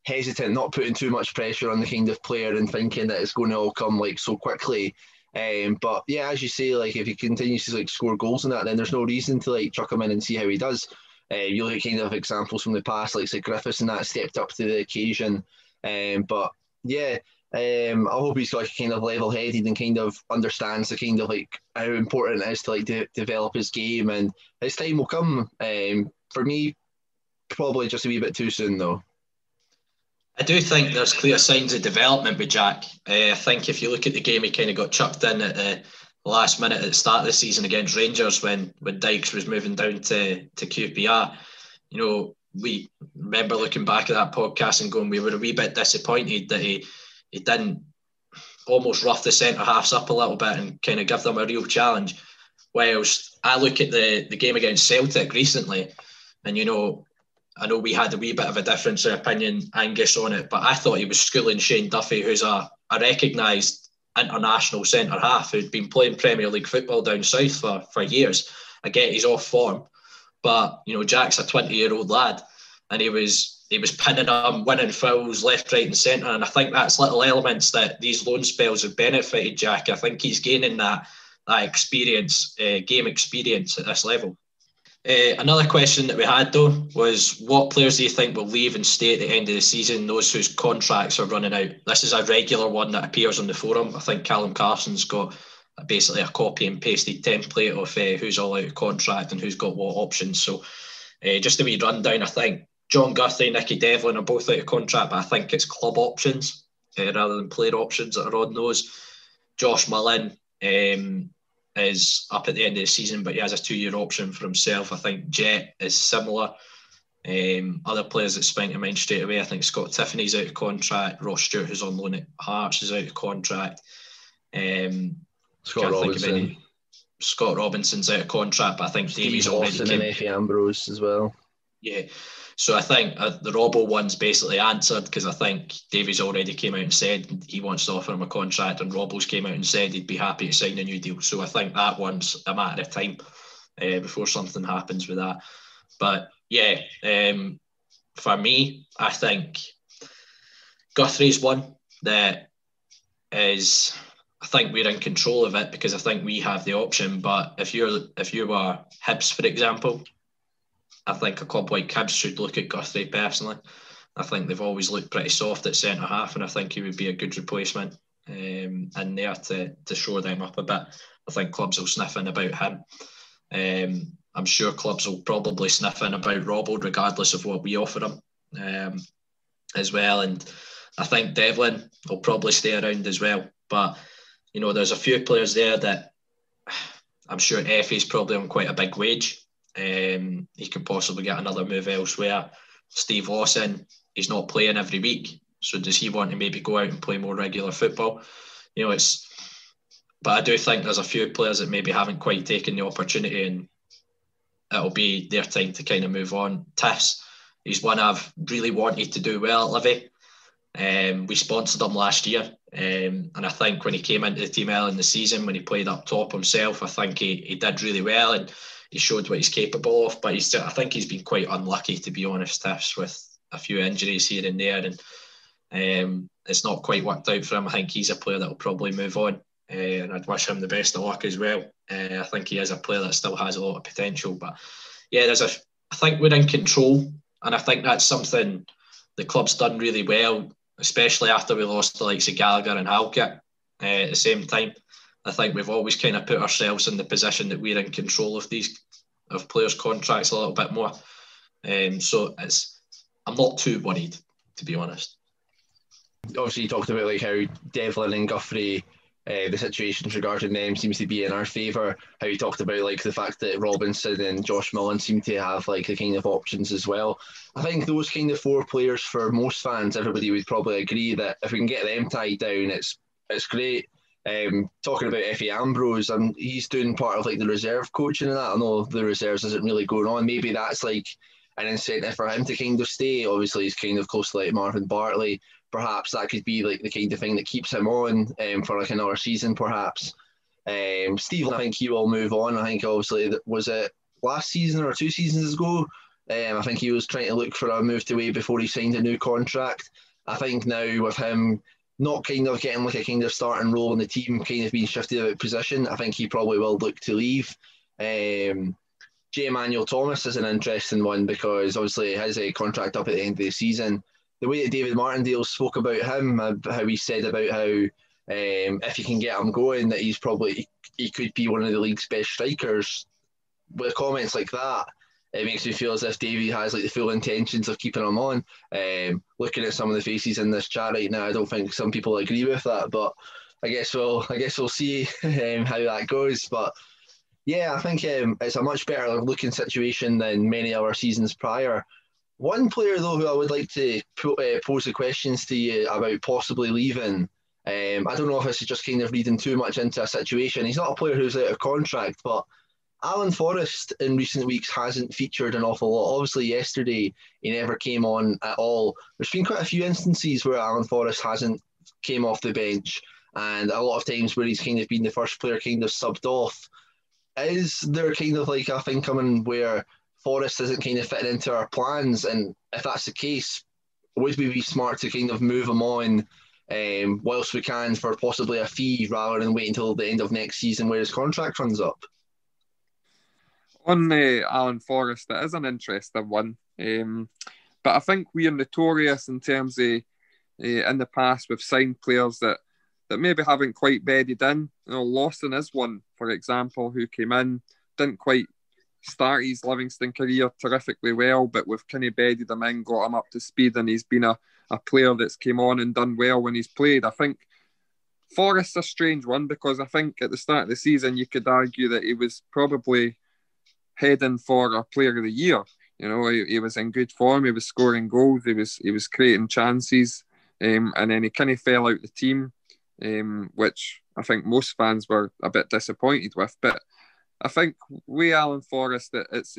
hesitant, not putting too much pressure on the player and thinking that it's going to all come so quickly. But yeah, as you say, if he continues to score goals in that, then there's no reason to chuck him in and see how he does. You look at examples from the past, say Griffiths and that stepped up to the occasion. But yeah, I hope he's level-headed and understands how important it is to develop his game, and his time will come. For me, probably just a wee bit too soon though. I do think there's clear signs of development with Jack. I think if you look at the game, he got chucked in at the last minute at the start of the season against Rangers when Dykes was moving down to QPR. We remember looking back at that podcast and going, we were a wee bit disappointed that he didn't almost rough the centre-halves up a little bit and give them a real challenge. Whilst I look at the game against Celtic recently, and I know we had a wee bit of a difference of opinion, Angus, on it, but I thought he was schooling Shane Duffy, who's a recognised international centre-half who'd been playing Premier League football down south for years. I get he's off form, but, Jack's a 20-year-old lad, and he was pinning him, winning fouls left, right and centre, and I think that's little elements that these loan spells have benefited Jack. I think he's gaining that experience, game experience at this level. Another question that we had though was, what players do you think will leave and stay at the end of the season, those whose contracts are running out? This is a regular one that appears on the forum. I think Callum Carson's got basically a copy and pasted template of who's all out of contract and who's got what options. So just a wee rundown, I think John Guthrie, Nicky Devlin are both out of contract, but I think it's club options rather than player options that are on those. Josh Mullen is up at the end of the season, but he has a 2-year option for himself. I think Jet is similar. Other players that spring to mind straight away, I think Scott Tiffany's out of contract. Ross Stewart, who's on loan at Hearts, is out of contract. Scott Robinson. Scott Robinson's out of contract, but I think Davies already came. And Effie Ambrose as well. Yeah. So I think the Robbo one's basically answered, because I think Davies already came out and said he wants to offer him a contract, and Robbo's came out and said he'd be happy to sign a new deal. So I think that one's a matter of time before something happens with that. But yeah, for me, I think Guthrie's one that is, I think we're in control of it because I think we have the option. But if you were Hibs, for example, I think a club like Hibs should look at Guthrie personally. I think they've always looked pretty soft at centre half, and I think he would be a good replacement in there to shore them up a bit. I think clubs will sniff in about him. I'm sure clubs will probably sniff in about Robbo regardless of what we offer him as well. And I think Devlin will probably stay around as well. But, you know, there's a few players there that I'm sure Effie's probably on quite a big wage. He could possibly get another move elsewhere. Steve Lawson, he's not playing every week, so does he want to maybe go out and play more regular football? You know, but I do think there's a few players that maybe haven't quite taken the opportunity, and it'll be their time to kind of move on. Tiffs, he's one I've really wanted to do well at Livi. We sponsored him last year, and I think when he came into the team early in the season, when he played up top himself, I think he did really well, and he showed what he's capable of. But I think he's been quite unlucky, to be honest, Tiffs, with a few injuries here and there, and it's not quite worked out for him. I think he's a player that will probably move on, and I'd wish him the best of luck as well. I think he is a player that still has a lot of potential. But yeah, I think we're in control, and I think that's something the club's done really well, especially after we lost the likes of Gallagher and Halkett at the same time. I think we've always kind of put ourselves in the position that we're in control of players' contracts a little bit more. So I'm not too worried, to be honest. Obviously, you talked about like how Devlin and Guthrie, the situations regarding them seems to be in our favour. How you talked about like the fact that Robinson and Josh Mullen seem to have like the kind of options as well. I think those kind of 4 players, for most fans, everybody would probably agree that if we can get them tied down, it's great. Talking about Effie Ambrose, he's doing part of like the reserve coaching and that. I know the reserves isn't really going on. Maybe that's like an incentive for him to kind of stay. Obviously, he's kind of close to like Marvin Bartley. Perhaps that could be like the kind of thing that keeps him on for like another season, perhaps. Steve, I think he will move on. I think obviously, was it last season or 2 seasons ago? I think he was trying to look for a move away before he signed a new contract. I think now with him not kind of getting like a kind of starting role in the team, kind of being shifted out of position, I think he probably will look to leave. J. Emmanuel Thomas is an interesting one because obviously he has a contract up at the end of the season. The way that David Martindale spoke about him, how he said about how if you can get him going, that he could be one of the league's best strikers. With comments like that, it makes me feel as if Davey has like the full intentions of keeping him on. Looking at some of the faces in this chat right now, I don't think some people agree with that, but I guess we'll see how that goes. But yeah, I think it's a much better looking situation than many other seasons prior. One player though who I would like to pose the questions to you about possibly leaving. I don't know if this is just kind of reading too much into a situation. He's not a player who's out of contract, but Alan Forrest in recent weeks hasn't featured an awful lot. Obviously, yesterday he never came on at all. There's been quite a few instances where Alan Forrest hasn't came off the bench, and a lot of times where he's kind of been the first player kind of subbed off. Is there kind of like a thing coming where Forrest isn't kind of fitting into our plans? And if that's the case, would we be smart to kind of move him on whilst we can for possibly a fee rather than wait until the end of next season where his contract runs up? On Alan Forrest, it is an interesting one. But I think we are notorious in terms of in the past we've signed players that maybe haven't quite bedded in. Lawson is one, for example, who came in, didn't quite start his Livingston career terrifically well, but we've kind of bedded him in, got him up to speed, and he's been a player that's came on and done well when he's played. I think Forrest's a strange one because I think at the start of the season you could argue that he was probably heading for a Player of the Year. He was in good form. He was scoring goals. He was creating chances, and then he kind of fell out the team, which I think most fans were a bit disappointed with. But I think with Alan Forrest, it's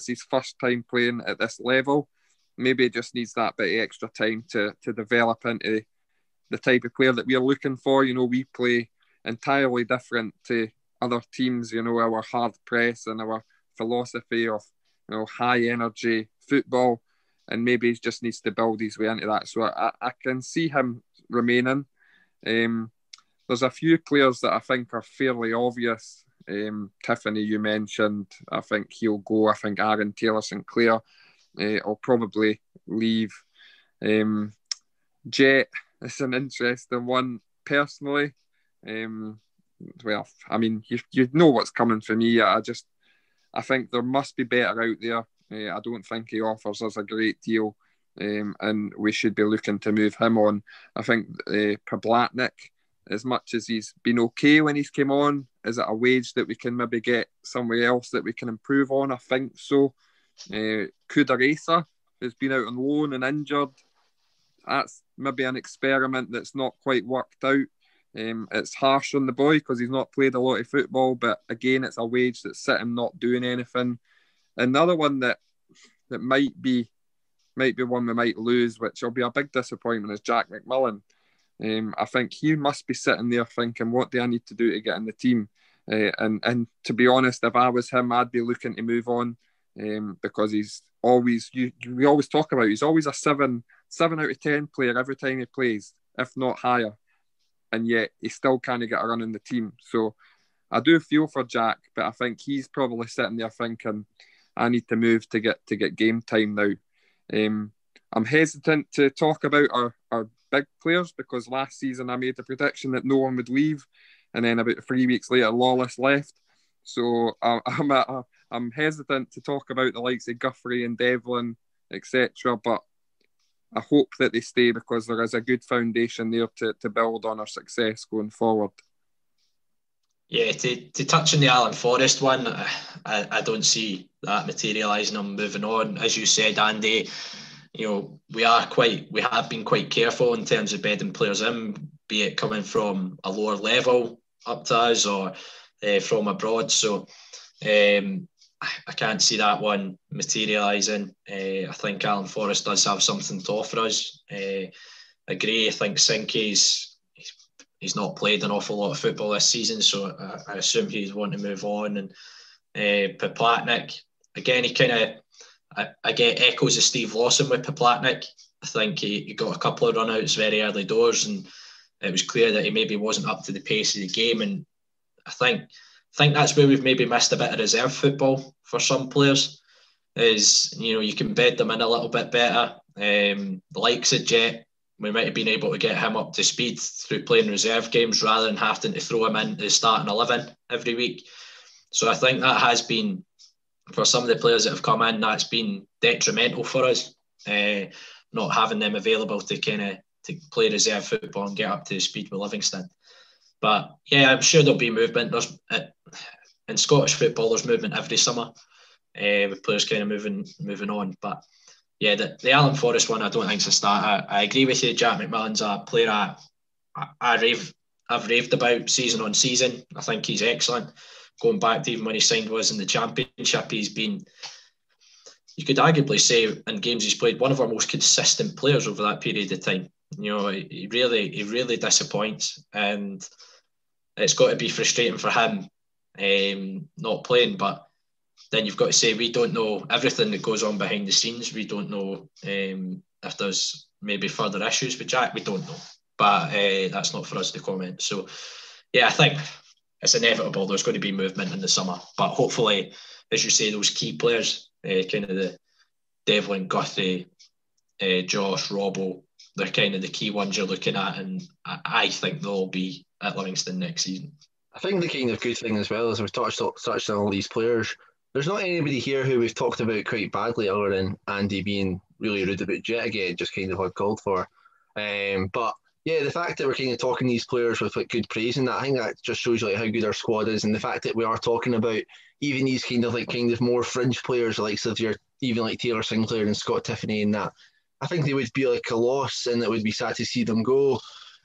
his first time playing at this level. Maybe he just needs that bit of extra time to develop into the type of player that we're looking for. We play entirely different to other teams. Our hard press and our philosophy of high energy football, and maybe he just needs to build his way into that. So I can see him remaining. There's a few players that I think are fairly obvious. Tiffany, you mentioned, I think he'll go. I think Aaron Taylor-Sinclair will probably leave. Jet is an interesting one personally. Well, I mean, you know what's coming for me. I think there must be better out there. I don't think he offers us a great deal, and we should be looking to move him on. I think Pablatnik, as much as he's been okay when he's came on, is it a wage that we can maybe get somewhere else that we can improve on? I think so. Kudaresa, who's been out on loan and injured, that's maybe an experiment that's not quite worked out. It's harsh on the boy because he's not played a lot of football, but again, it's a wage that's sitting not doing anything. Another one that might be one we might lose, which will be a big disappointment, is Jack McMillan. I think he must be sitting there thinking, what do I need to do to get in the team? And to be honest, if I was him, I'd be looking to move on, because he's always, we always talk about, he's always a 7 out of 10 player every time he plays, if not higher. And yet he still can't get a run in the team. So I do feel for Jack, but I think he's probably sitting there thinking, I need to move to get game time now. I'm hesitant to talk about our big players because last season I made the prediction that no one would leave, and then about 3 weeks later Lawless left. So I'm hesitant to talk about the likes of Guthrie and Devlin, etc. But I hope that they stay because there is a good foundation there to build on our success going forward. Yeah, to touch on the Alan Forrest one, I don't see that materialising him moving on. As you said, Andy, we have been quite careful in terms of bedding players in, be it coming from a lower level up to us or from abroad. So I can't see that one materialising. I think Alan Forrest does have something to offer us. Agree. I think Sinke's he's not played an awful lot of football this season, so I assume he's wanting to move on. And Pablatnik, again, he kind of, I get echoes of Steve Lawson with Pablatnik. I think he got a couple of run-outs very early doors, and it was clear that he maybe wasn't up to the pace of the game. And I think that's where we've maybe missed a bit of reserve football for some players, is, you can bed them in a little bit better. The likes of Jet, we might have been able to get him up to speed through playing reserve games rather than having to throw him into the starting 11 every week. So I think that has been, for some of the players that have come in, that's been detrimental for us, not having them available to play reserve football and get up to speed with Livingston. But yeah, I'm sure there'll be movement. In Scottish football, there's movement every summer, with players kind of moving on. But yeah, the Alan Forrest one, I don't think it's a start. I agree with you. Jack McMillan's a player I've raved about season on season. I think he's excellent. Going back to even when he signed with us in the Championship, he's been, you could arguably say, in games he's played, one of our most consistent players over that period of time. He really disappoints, and it's got to be frustrating for him not playing. But then you've got to say, we don't know everything that goes on behind the scenes. We don't know if there's maybe further issues with Jack. We don't know. But that's not for us to comment. So, yeah, I think it's inevitable there's going to be movement in the summer. But hopefully as you say, those key players, kind of the Devlin, Guthrie, Josh, Robbo, they're kind of the key ones you're looking at, and I think they'll be at Livingston next season. I think the kind of good thing as well is we've touched on all these players. There's not anybody here who we've talked about quite badly other than Andy being really rude about Jet again, just kind of uncalled for. But yeah, the fact that we're kind of talking these players with like good praise and that, I think that just shows you like how good our squad is, and the fact that we are talking about even these kind of more fringe players like even like Taylor Sinclair and Scott Tiffany and that, I think they would be like a loss, and it would be sad to see them go.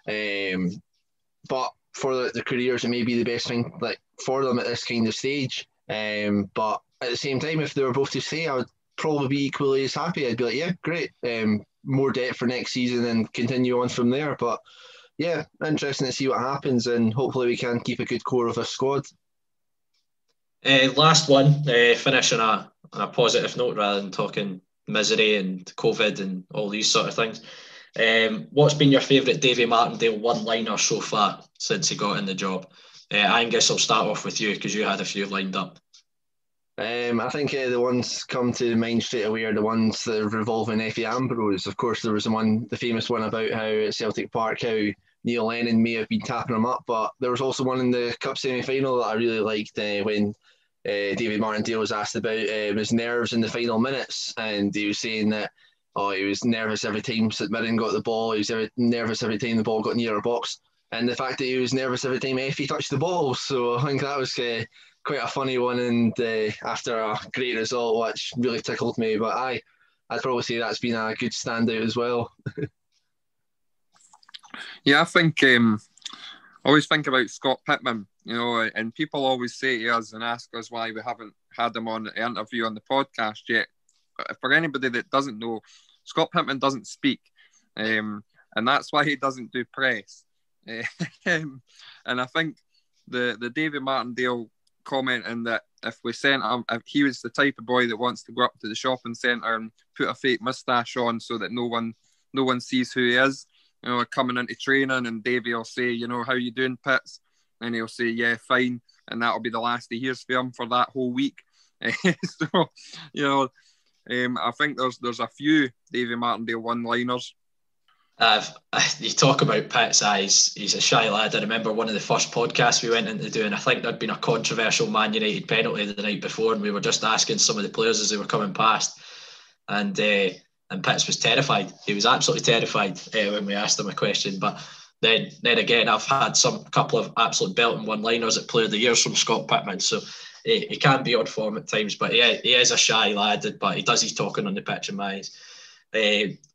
But for the careers, it may be the best thing like for them at this kind of stage. But at the same time, if they were both to stay, I would probably be equally as happy. I'd be like, yeah, great. More depth for next season and continue on from there. But yeah, interesting to see what happens, and hopefully we can keep a good core of a squad. Last one, finish on a positive note rather than talking misery and COVID and all these sort of things. What's been your favourite Davy Martindale one-liner so far since he got in the job? Angus, I'll start off with you because you had a few lined up. I think the ones come to mind straight away are the ones that revolve in Effie Ambrose. Of course, there was the famous one about how at Celtic Park, how Neil Lennon may have been tapping him up, but there was also one in the Cup semi-final that I really liked when David Martindale was asked about his nerves in the final minutes, and he was saying that he was nervous every time St Mirren got the ball, he was nervous every time the ball got near our box, and the fact that he was nervous every time Effie touched the ball. So I think that was quite a funny one, and after a great result, which really tickled me. But I'd probably say that's been a good standout as well. Yeah, I think I always think about Scott Pittman, and people always say to us and ask us why we haven't had him on the interview on the podcast yet. But for anybody that doesn't know, Scott Pittman doesn't speak, and that's why he doesn't do press. And I think the David Martindale commenting that if we sent him, if he was the type of boy that wants to go up to the shopping centre and put a fake moustache on so that no one sees who he is, coming into training, and Davey will say, how you doing, Pitts? And he'll say, yeah, fine, and that'll be the last he hears from him for that whole week. So, I think there's a few Davy Martindale one-liners. You talk about Pitt's eyes. He's a shy lad. I remember one of the first podcasts we went into doing, I think there'd been a controversial Man United penalty the night before, and we were just asking some of the players as they were coming past, and Pitts was terrified. He was absolutely terrified when we asked him a question. But then again, I've had some couple of absolute belting one-liners at Player of the Years from Scott Pittman, so he can be on form at times, but he is a shy lad, but he does his talking on the pitch in my eyes.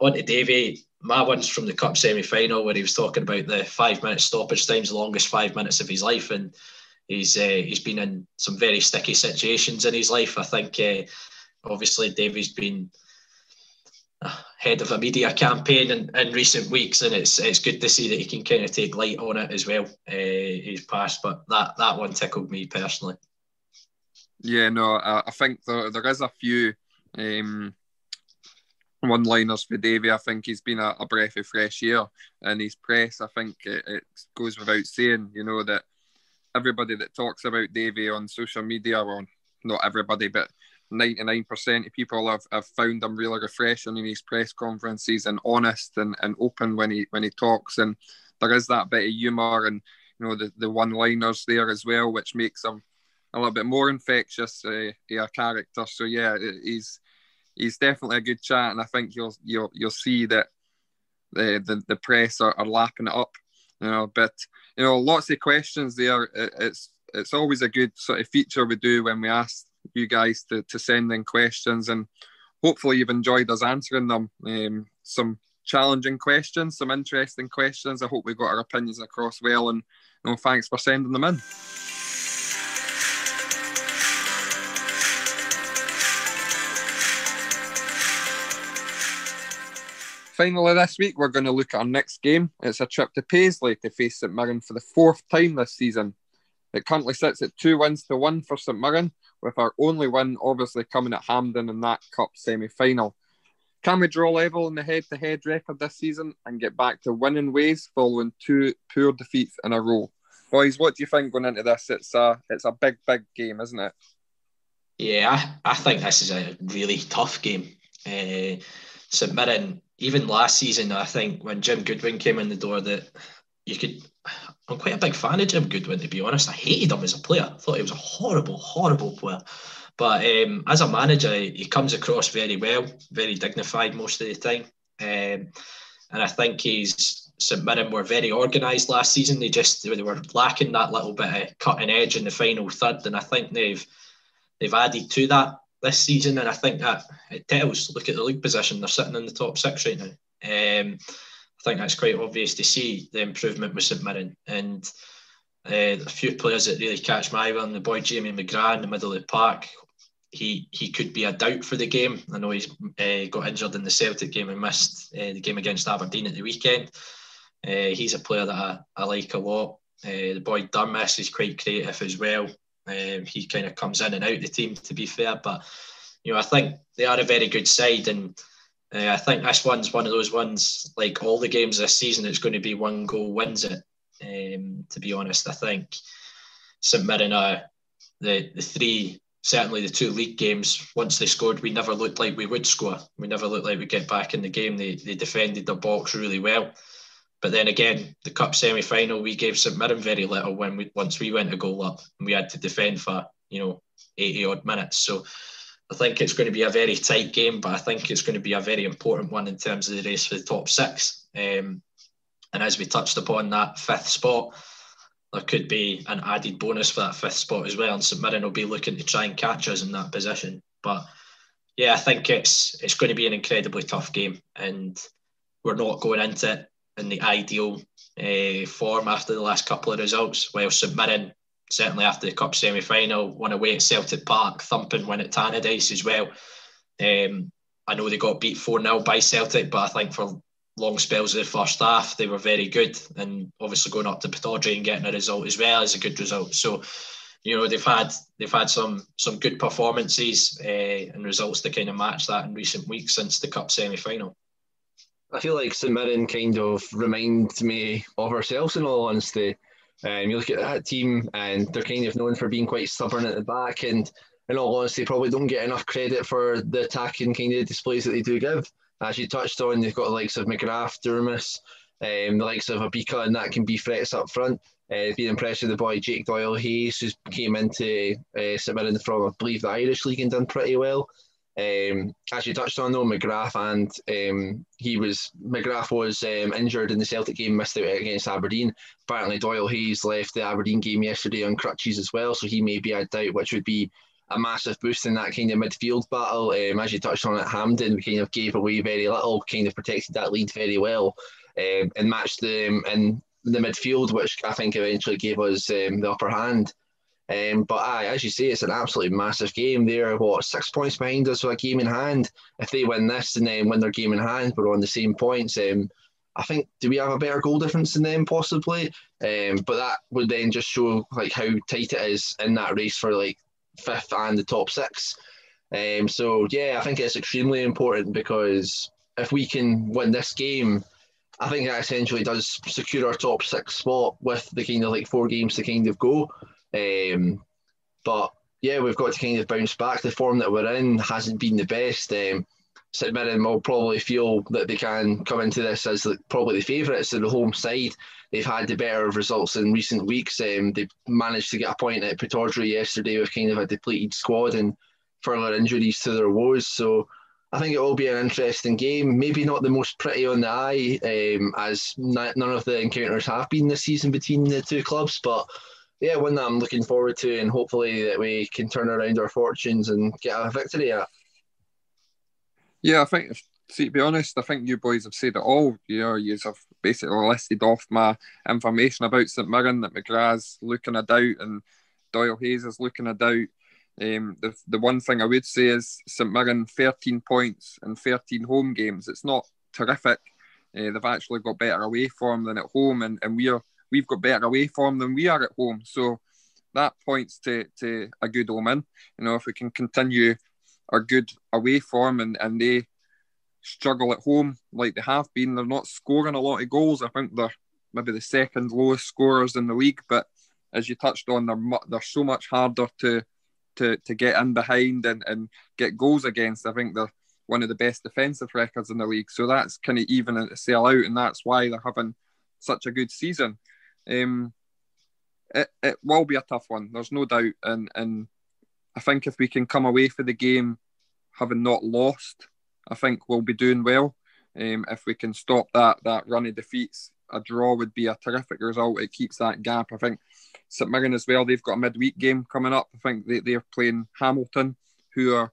On to Davey, my one's from the Cup semi-final where he was talking about the 5-minute stoppage times, the longest 5 minutes of his life, and he's been in some very sticky situations in his life. I think obviously Davey's been head of a media campaign in recent weeks, and it's good to see that he can kind of take light on it as well. His past, but that one tickled me personally. Yeah, no, I think there is a few one-liners for Davey. I think he's been a breath of fresh air in his press. I think it goes without saying, that everybody that talks about Davey on social media, well, not everybody, but 99% of people have found him really refreshing in his press conferences, and honest and open when he talks, and there is that bit of humour and the one-liners there as well, which makes him a little bit more infectious a character. So yeah, he's definitely a good chat, and I think you'll see that the press are lapping it up, But lots of questions there. It's always a good sort of feature we do when we ask you guys to send in questions, and hopefully you've enjoyed us answering them. Some challenging questions, some interesting questions. I hope we got our opinions across well, and thanks for sending them in. Finally this week, we're going to look at our next game. It's a trip to Paisley to face St Mirren for the 4th time this season. It currently sits at 2 wins to 1 for St Mirren, with our only win obviously coming at Hampden in that Cup semi-final. Can we draw level in the head-to-head record this season and get back to winning ways following 2 poor defeats in a row? Boys, what do you think going into this? It's a big, big game, isn't it? Yeah, I think this is a really tough game. St Mirren, even last season, I think when Jim Goodwin came in the door, that you could. I'm quite a big fan of Jim Goodwin, to be honest. I hated him as a player. I thought he was a horrible, horrible player. But as a manager, he comes across very well, very dignified most of the time. And I think St Mirren were very organised last season. They were lacking that little bit of cutting edge in the final third, and I think they've added to that this season, and I think that it tells. Look at the league position; they're sitting in the top six right now. I think that's quite obvious to see the improvement with St Mirren, and a few players that really catch my eye on the boy Jamie McGrath in the middle of the park. He could be a doubt for the game. I know he's got injured in the Celtic game and missed the game against Aberdeen at the weekend. He's a player that I like a lot. The boy Durmis is quite creative as well. He kind of comes in and out the team, to be fair, but I think they are a very good side, and I think this one's one of those ones, like all the games this season, it's going to be one goal wins it. To be honest, I think St Mirren are the three. Certainly the two league games, once they scored, we never looked like we would score. We never looked like we'd get back in the game. They defended their box really well. But then again, the cup semi-final, we gave St Mirren very little once we went a goal up, and we had to defend for 80 odd minutes. So I think it's going to be a very tight game, but I think it's going to be a very important one in terms of the race for the top six. And as we touched upon, that fifth spot, there could be an added bonus for that fifth spot as well, and St Mirren will be looking to try and catch us in that position. But yeah, I think it's going to be an incredibly tough game, and we're not going into it in the ideal form after the last couple of results. While St Mirren, certainly after the cup semi-final, won away at Celtic Park, thumping win at Tannadice as well. I know they got beat 4-0 by Celtic, but I think for long spells of the first half, they were very good, and obviously going up to Pittodrie and getting a result as well is a good result. So, they've had some good performances and results to kind of match that in recent weeks since the cup semi-final. I feel like St Mirren kind of reminds me of ourselves, in all honesty. You look at that team, and they're kind of known for being quite stubborn at the back, and in all honesty, probably don't get enough credit for the attacking kind of displays that they do give. As you touched on, they've got the likes of McGrath, Durmis, the likes of Abika, and that can be threats up front. Been impressed with the boy Jake Doyle-Hayes, who came into St Mirren from, I believe, the Irish League and done pretty well. As you touched on, though, McGrath was injured in the Celtic game, missed out against Aberdeen. Apparently, Doyle-Hayes left the Aberdeen game yesterday on crutches as well, so he may be a doubt, which would be a massive boost in that kind of midfield battle. As you touched on at Hampden, we kind of gave away very little, kind of protected that lead very well, and matched them in the midfield, which I think eventually gave us the upper hand. But as you say, it's an absolutely massive game. They're 6 points behind us with a game in hand. If they win this and then win their game in hand, we're on the same points. I think, do we have a better goal difference than them possibly? But that would then just show how tight it is in that race for fifth and the top six. So yeah, I think it's extremely important, because if we can win this game, I think that essentially does secure our top six spot with the kind of 4 games to kind of go. But yeah, we've got to kind of bounce back. The form that we're in hasn't been the best. St Mirren will probably feel that they can come into this as probably the favourites of the home side. They've had the better results in recent weeks. They've managed to get a point at Pittodrie yesterday with kind of a depleted squad and further injuries to their woes. So I think it will be an interesting game. Maybe not the most pretty on the eye, as none of the encounters have been this season between the two clubs. But yeah, one that I'm looking forward to, and hopefully that we can turn around our fortunes and get a victory at. Yeah, I think, to be honest, I think you boys have said it all. You have basically listed off my information about St Mirren, that McGrath's looking a doubt and Doyle-Hayes is looking a doubt. The one thing I would say is St Mirren 13 points in 13 home games. It's not terrific. They've actually got better away form than at home, and we've got better away form than we are at home. So that points to a good omen. If we can continue our good away form and they struggle at home like they have been, they're not scoring a lot of goals. I think they're maybe the second lowest scorers in the league, but as you touched on, they're so much harder to to get in behind and get goals against. I think they're one of the best defensive records in the league. So that's kind of even a sell out, and that's why they're having such a good season. It will be a tough one, there's no doubt. And I think if we can come away for the game having not lost, I think we'll be doing well. If we can stop that run of defeats, a draw would be a terrific result. It keeps that gap. I think St Mirren as well, they've got a midweek game coming up. I think they're playing Hamilton, who are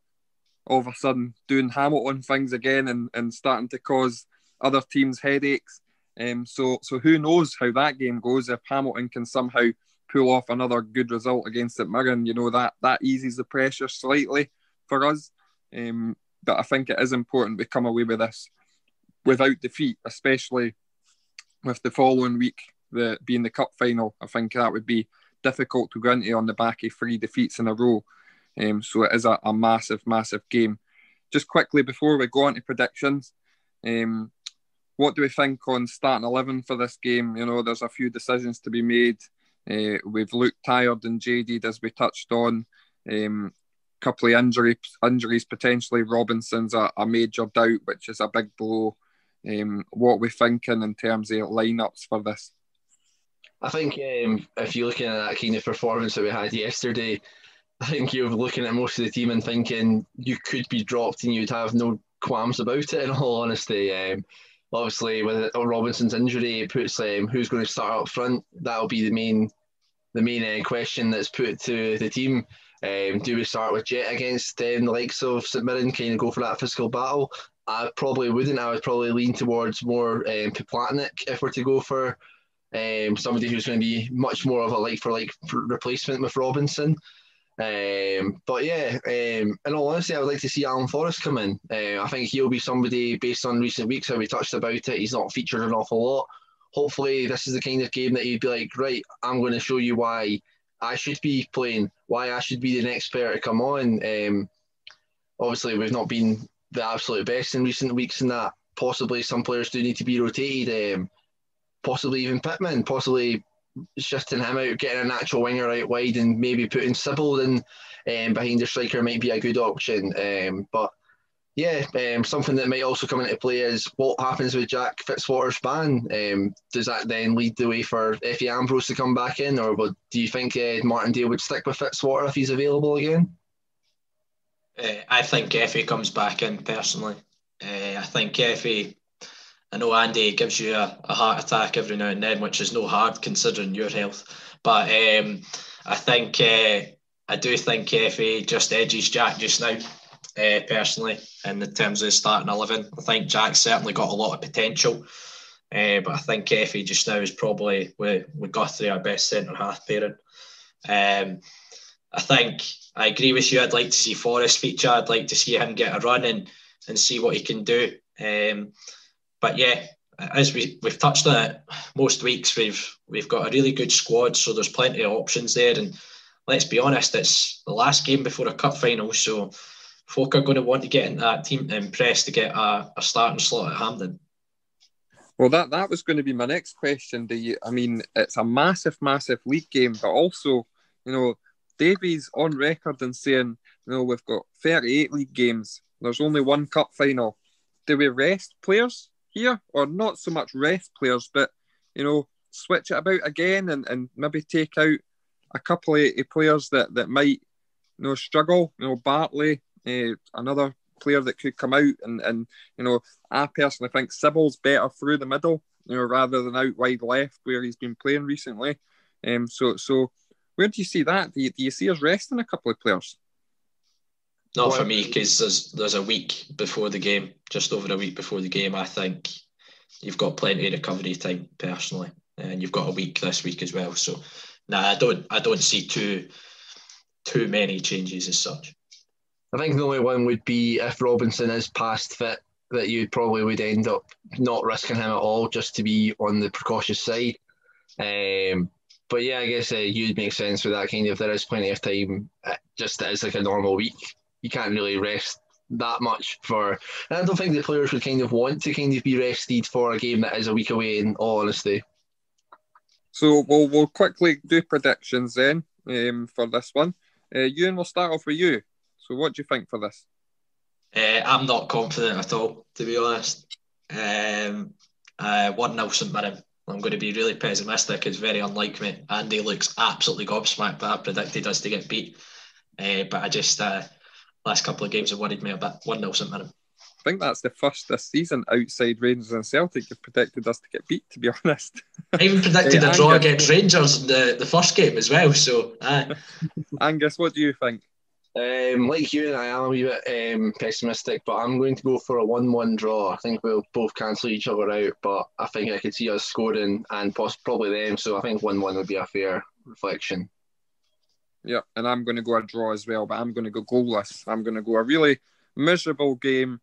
all of a sudden doing Hamilton things again and starting to cause other teams headaches. So who knows how that game goes. If Hamilton can somehow pull off another good result against St Mirren, that eases the pressure slightly for us. But I think it is important we come away with this without defeat, especially with the following week being the cup final. I think that would be difficult to go into on the back of 3 defeats in a row. So it is a massive, massive game. Just quickly before we go on to predictions, what do we think on starting 11 for this game? There's a few decisions to be made. We've looked tired and jaded, as we touched on. Couple of injuries potentially. Robinson's a major doubt, which is a big blow. What are we thinking in terms of lineups for this? I think if you're looking at that kind of performance that we had yesterday, I think you're looking at most of the team and thinking you could be dropped and you'd have no qualms about it, in all honesty. Obviously, with Robinson's injury, it puts who's going to start up front. That'll be the main question that's put to the team. Do we start with Jet against the likes of St Mirren, kind of go for that physical battle? I probably wouldn't. I would probably lean towards more Platinic if we're to go for somebody who's going to be much more of a like-for-like replacement with Robinson. But yeah, in all honesty, I would like to see Alan Forrest come in. I think he'll be somebody, based on recent weeks, how we touched about it, he's not featured an awful lot. Hopefully this is the kind of game that he'd be like, right, I'm going to show you why I should be playing, why I should be the next player to come on. Obviously we've not been the absolute best in recent weeks, and that possibly some players do need to be rotated, possibly even Pittman, possibly shifting him out, getting a natural winger out wide, and maybe putting Sybil in behind the striker might be a good option. But yeah, something that might also come into play is what happens with Jack Fitzwater's ban. Does that then lead the way for Effie Ambrose to come back in, or do you think Martindale would stick with Fitzwater if he's available again? I think Effie comes back in, personally. I think Effie, I know Andy gives you a heart attack every now and then, which is no hard considering your health. But I do think Effie just edges Jack just now, personally, in the terms of starting 11. I think Jack's certainly got a lot of potential. But I think Effie just now is probably with Guthrie our best centre-half pairing. I think I agree with you. I'd like to see Forrest feature. I'd like to see him get a run and see what he can do. But yeah, as we've touched on it most weeks, we've got a really good squad, so there's plenty of options there. And let's be honest, it's the last game before a cup final, so folk are going to want to get into that team to impress to get a starting slot at Hampden. Well, that was going to be my next question. It's a massive, massive league game, but also, Davies on record and saying, we've got 38 league games. There's only one cup final. Do we rest players here, or not so much rest players, but switch it about again and maybe take out a couple of players that might struggle? Bartley, another player that could come out, and I personally think Sybil's better through the middle, rather than out wide left where he's been playing recently. So where do you see that? Do you see us resting a couple of players? Not for me, because there's a week before the game, just over a week before the game. I think you've got plenty of recovery time, personally, and you've got a week this week as well. So, I don't see too many changes as such. I think the only one would be if Robinson is past fit, that you probably would end up not risking him at all, just to be on the precautious side. But yeah, I guess you'd make sense with that kind of. There is plenty of time. Just as like a normal week, you can't really rest that much for. And I don't think the players would kind of want to kind of be rested for a game that is a week away, in all honesty. So we'll quickly do predictions then for this one. Ewan, we'll start off with you. So what do you think for this? I'm not confident at all, to be honest. 1-0 St Mirren. I'm going to be really pessimistic. It's very unlike me. Andy looks absolutely gobsmacked that I predicted us to get beat. But I just, last couple of games have worried me a bit. 1-0 St Mirren. I think that's the first this season outside Rangers and Celtic you've predicted us to get beat, to be honest. I even predicted a draw against Rangers in the first game as well. So, Angus, what do you think? Like you, I am a wee bit pessimistic, but I'm going to go for a 1-1 draw. I think we'll both cancel each other out, but I think I could see us scoring and probably them, so I think 1-1 would be a fair reflection. Yeah, and I'm going to go a draw as well, but I'm going to go goalless. I'm going to go a really miserable game,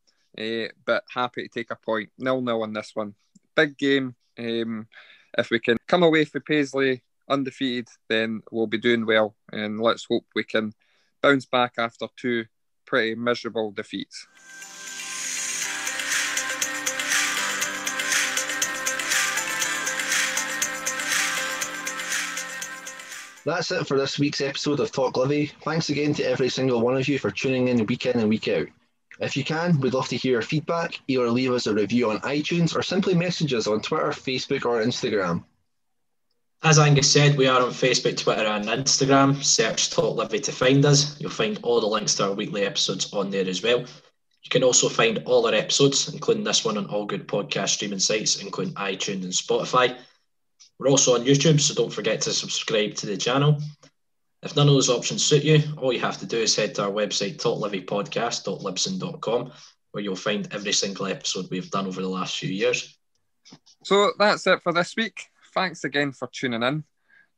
but happy to take a point. 0-0 on this one. Big game. If we can come away for Paisley undefeated, then we'll be doing well, and let's hope we can bounce back after two pretty miserable defeats. That's it for this week's episode of Talk Livi. Thanks again to every single one of you for tuning in week and week out. If you can, we'd love to hear your feedback. Either leave us a review on iTunes or simply message us on Twitter, Facebook or Instagram. As Angus said, we are on Facebook, Twitter and Instagram. Search Talk Livi to find us. You'll find all the links to our weekly episodes on there as well. You can also find all our episodes, including this one, on all good podcast streaming sites, including iTunes and Spotify. We're also on YouTube, so don't forget to subscribe to the channel. If none of those options suit you, all you have to do is head to our website, talklivipodcast.libsyn.com, where you'll find every single episode we've done over the last few years. So that's it for this week. Thanks again for tuning in.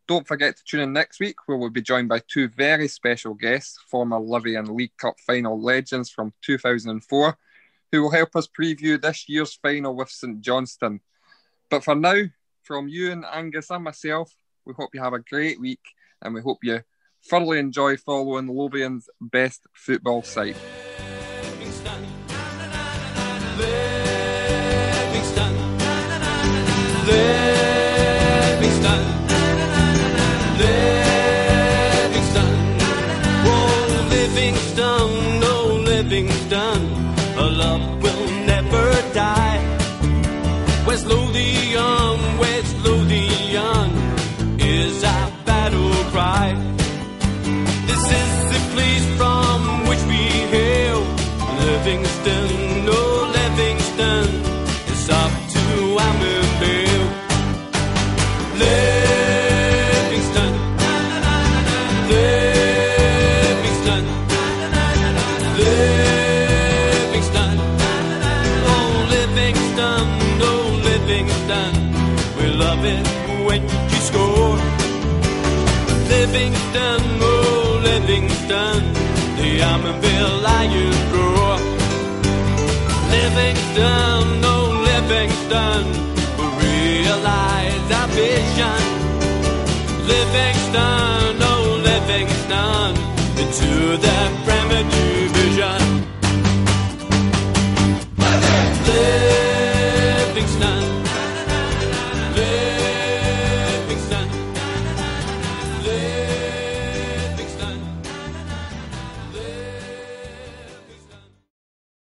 Don't forget to tune in next week, where we'll be joined by two very special guests, former Livi and League Cup final legends from 2004, who will help us preview this year's final with St Johnstone. But for now, from you and Angus and myself, we hope you have a great week, and we hope you thoroughly enjoy following Lothian's best football side. West Lothian is our battle cry. This is the place from which we hail. Livingston, oh Livingston, it's up to Amberville. Livingston, Livingston, Livingston, oh Livingston, oh Livingston, we love it when you score. Livingston, oh Livingston, the Amberville Lions roar. Livingston, oh Livingston, we realize our vision. Livingston, oh Livingston, into the Premier Division.